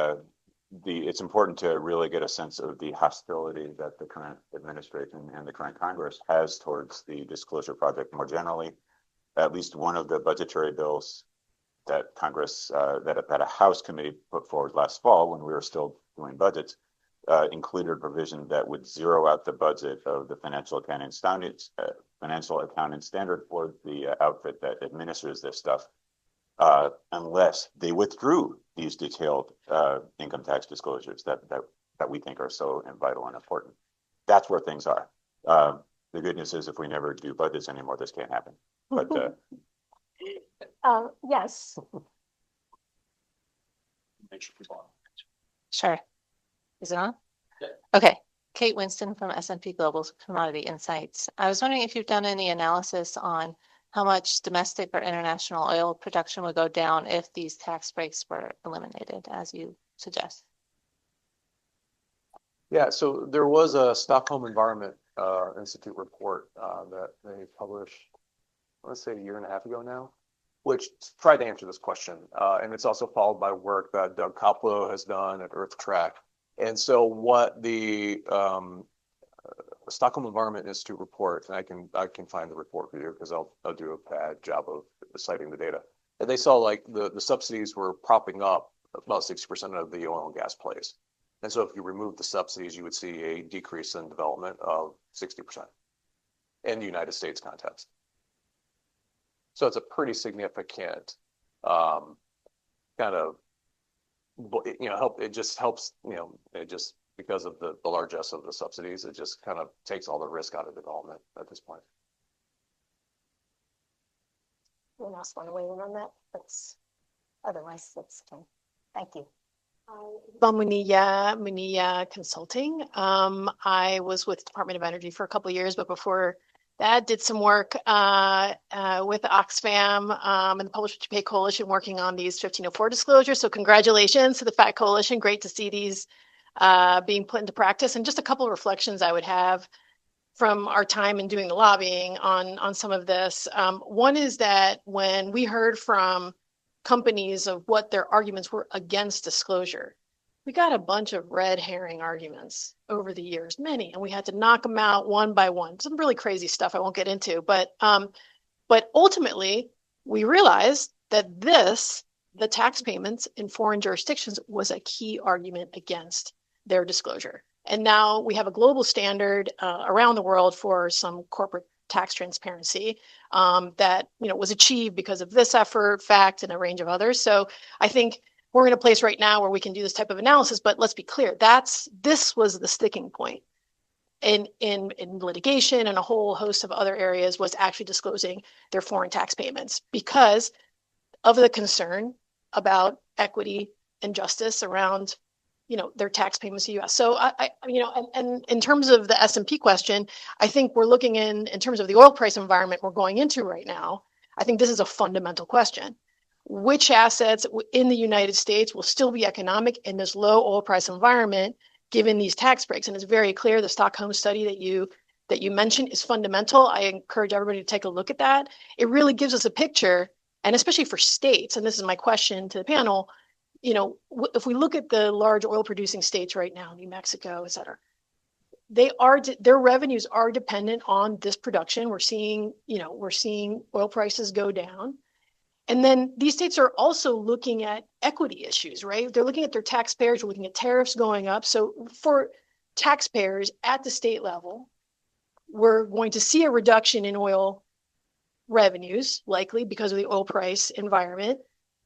it's important to really get a sense of the hostility that the current administration and the current Congress has towards the disclosure project more generally. At least one of the budgetary bills that Congress, that a House committee put forward last fall when we were still doing budgets, included a provision that would zero out the budget of the financial accounting standard for the outfit that administers this stuff, unless they withdrew these detailed income tax disclosures that we think are so vital and important. That's where things are. The good news is if we never do budgets anymore, this can't happen. But yes. Sure. Is it on? Yeah. Okay. Kate Winston from S&P Global Commodity Insights. I was wondering if you've done any analysis on how much domestic or international oil production would go down if these tax breaks were eliminated, as you suggest. Yeah, so there was a Stockholm Environment Institute report that they published, let's say, a year and a half ago now, which tried to answer this question. And it's also followed by work that Doug Koplow has done at EarthTrack. And so what the Stockholm Environment Institute report, and I can find the report for you because I'll do a bad job of citing the data. And they saw like the subsidies were propping up about 60% of the oil and gas plays. And so if you remove the subsidies, you would see a decrease in development of 60% in the United States context. So it's a pretty significant kind of it just helps, it just, because of the largesse of the subsidies, it just kind of takes all the risk out of development at this point. Anyone else want to weigh in on that? Otherwise, that's okay. Thank you. Muniya Consulting. I was with Department of Energy for a couple of years, but before that, did some work with Oxfam and the Publish What You Pay Coalition working on these 1504 disclosures. So congratulations to the FACT Coalition. Great to see these being put into practice. And just a couple of reflections I would have from our time in doing the lobbying on some of this. One is that when we heard from companies of what their arguments were against disclosure, we got a bunch of red herring arguments over the years, many, and we had to knock them out one by one. Some really crazy stuff I won't get into, but ultimately we realized that the tax payments in foreign jurisdictions was a key argument against their disclosure. And now we have a global standard around the world for some corporate tax transparency that was achieved because of this effort, FACT, and a range of others. So I think we're in a place right now where we can do this type of analysis, but let's be clear, this was the sticking point in litigation and a whole host of other areas, was actually disclosing their foreign tax payments because of the concern about equity and justice around their tax payments to the U.S. So and in terms of the S&P question, I think we're looking in terms of the oil price environment we're going into right now. I think this is a fundamental question. Which assets in the United States will still be economic in this low oil price environment, given these tax breaks? And it's very clear the Stockholm study that you mentioned is fundamental. I encourage everybody to take a look at that. It really gives us a picture, and especially for states, and this is my question to the panel, if we look at the large oil producing states right now, New Mexico, et cetera, their revenues are dependent on this production. We're seeing oil prices go down. And then these states are also looking at equity issues, right? They're looking at their taxpayers, we're looking at tariffs going up. So for taxpayers at the state level, we're going to see a reduction in oil revenues, likely because of the oil price environment.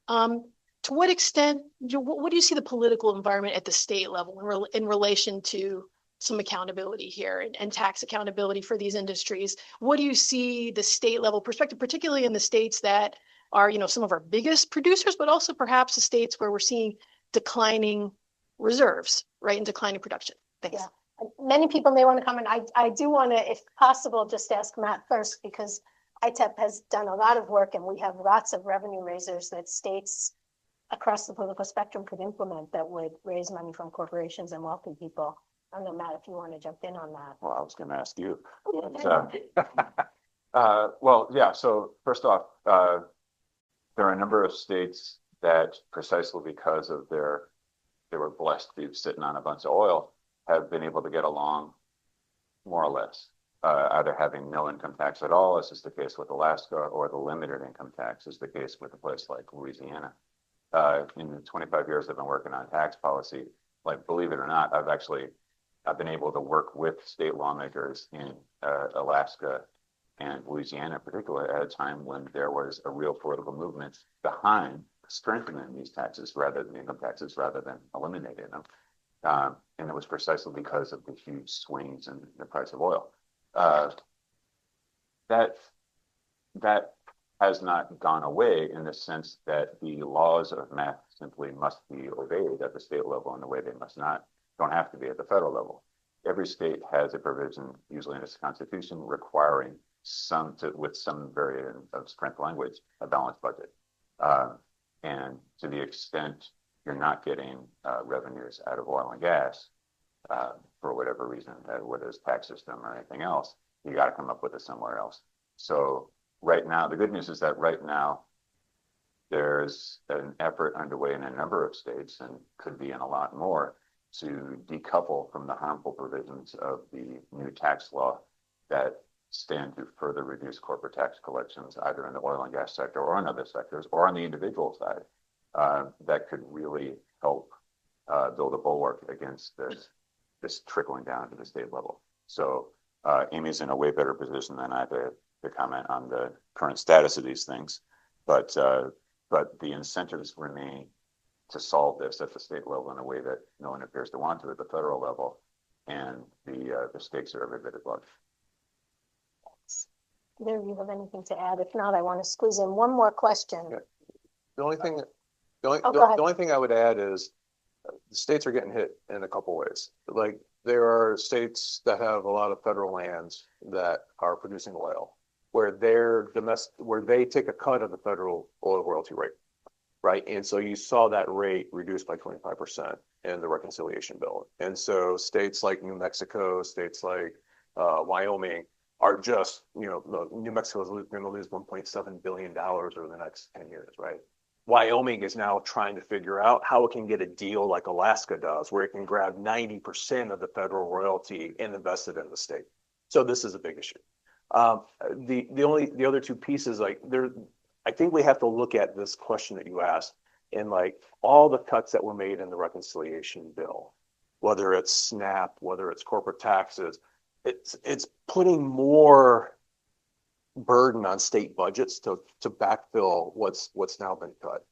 To what extent, what do you see the political environment at the state level in relation to some accountability here and tax accountability for these industries? What do you see the state level perspective, particularly in the states that are, some of our biggest producers, but also perhaps the states where we're seeing declining reserves, right, and declining production? Thanks. Yeah. Many people may want to comment. I do want to, if possible, just ask Matt first, because ITEP has done a lot of work and we have lots of revenue raisers that states across the political spectrum could implement that would raise money from corporations and wealthy people. I don't know, Matt, if you want to jump in on that. Well, I was going to ask you. Well, yeah. So first off, there are a number of states that, precisely because of they were blessed to be sitting on a bunch of oil, have been able to get along more or less, either having no income tax at all, as is the case with Alaska, or the limited income tax, is the case with a place like Louisiana. In the 25 years I've been working on tax policy, believe it or not, I've been able to work with state lawmakers in Alaska and Louisiana in particular at a time when there was a real political movement behind strengthening these taxes income taxes rather than eliminating them. And it was precisely because of the huge swings in the price of oil. That has not gone away in the sense that the laws of math simply must be obeyed at the state level in the way they don't have to be at the federal level. Every state has a provision, usually in its constitution, requiring with some variant of strength language, a balanced budget. And to the extent you're not getting revenues out of oil and gas for whatever reason, whether it's tax system or anything else, you got to come up with it somewhere else. So right now, the good news is that right now, there's an effort underway in a number of states, and could be in a lot more, to decouple from the harmful provisions of the new tax law that stand to further reduce corporate tax collections, either in the oil and gas sector or in other sectors, or on the individual side, that could really help build a bulwark against this trickling down to the state level. So Amy's in a way better position than I to comment on the current status of these things, but the incentives remain to solve this at the state level in a way that no one appears to want to at the federal level. And the stakes are every bit as large. Either of you have anything to add? If not, I want to squeeze in one more question. Yeah. The only thing, the only, Oh, the, go ahead. the only thing I would add is the states are getting hit in a couple ways. Like there are states that have a lot of federal lands that are producing oil, where where they take a cut of the federal oil royalty rate, right? And so you saw that rate reduced by 25% in the reconciliation bill. And so states like New Mexico, states like Wyoming are just, New Mexico is going to lose $1.7 billion over the next 10 years, right? Wyoming is now trying to figure out how it can get a deal like Alaska does, where it can grab 90% of the federal royalty and invest it in the state. So this is a big issue. The other two pieces, I think we have to look at this question that you asked and like all the cuts that were made in the reconciliation bill, whether it's SNAP, whether it's corporate taxes, it's putting more burden on state budgets to backfill what's now been cut.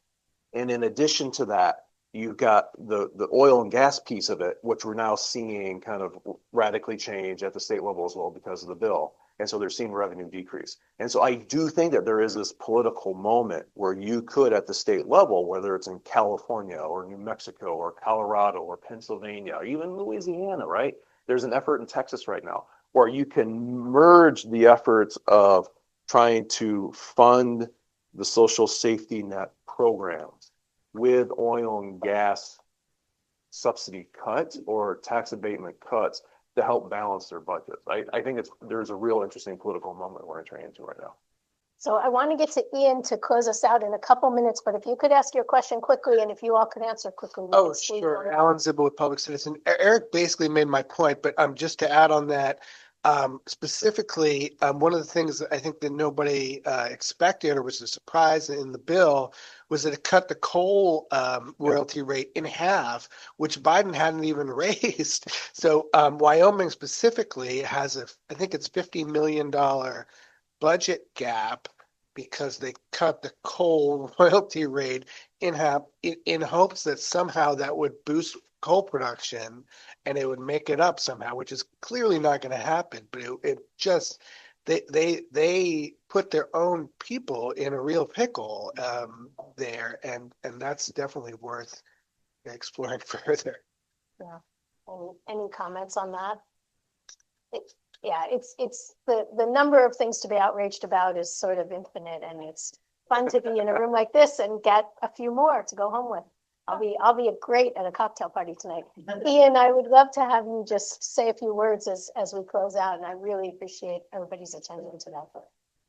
And in addition to that, you've got the oil and gas piece of it, which we're now seeing kind of radically change at the state level as well because of the bill. And so they're seeing revenue decrease. And so I do think that there is this political moment where you could at the state level, whether it's in California or New Mexico or Colorado or Pennsylvania, or even Louisiana, right? There's an effort in Texas right now where you can merge the efforts of trying to fund the social safety net programs with oil and gas subsidy cuts or tax abatement cuts to help balance their budgets. I think there's a real interesting political moment we're entering into right now. So I want to get to Ian to close us out in a couple minutes, but if you could ask your question quickly and if you all could answer quickly. Oh, sure. Alan Zibble with Public Citizen. Eric basically made my point, but just to add on that, specifically, one of the things that I think that nobody expected or was a surprise in the bill was that it cut the coal royalty rate in half, which Biden hadn't even raised. So Wyoming specifically has I think it's $50 million budget gap because they cut the coal royalty rate in half in hopes that somehow that would boost coal production and it would make it up somehow, which is clearly not going to happen. But it just they put their own people in a real pickle there, and that's definitely worth exploring further. Yeah. Any comments on that? It's the number of things to be outraged about is sort of infinite, and it's fun to be in a room like this and get a few more to go home with. I'll be great at a cocktail party tonight. Ian, I would love to have you just say a few words as we close out, and I really appreciate everybody's attention to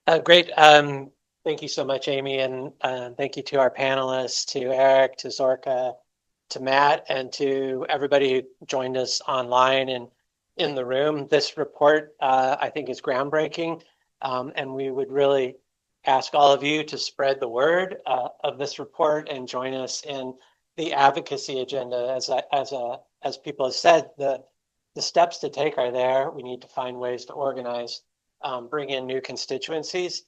that. Great. Thank you so much, Amy, and thank you to our panelists, to Eric, to Zorka, to Matt, and to everybody who joined us online and in the room. This report, I think, is groundbreaking, and we would really ask all of you to spread the word of this report and join us in the advocacy agenda. As people have said, the steps to take are there. We need to find ways to organize, bring in new constituencies,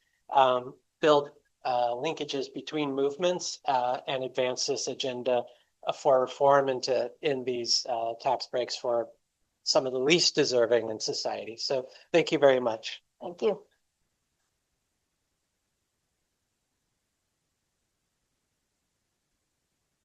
build linkages between movements, and advance this agenda for reform in these tax breaks for some of the least deserving in society. So thank you very much. Thank you.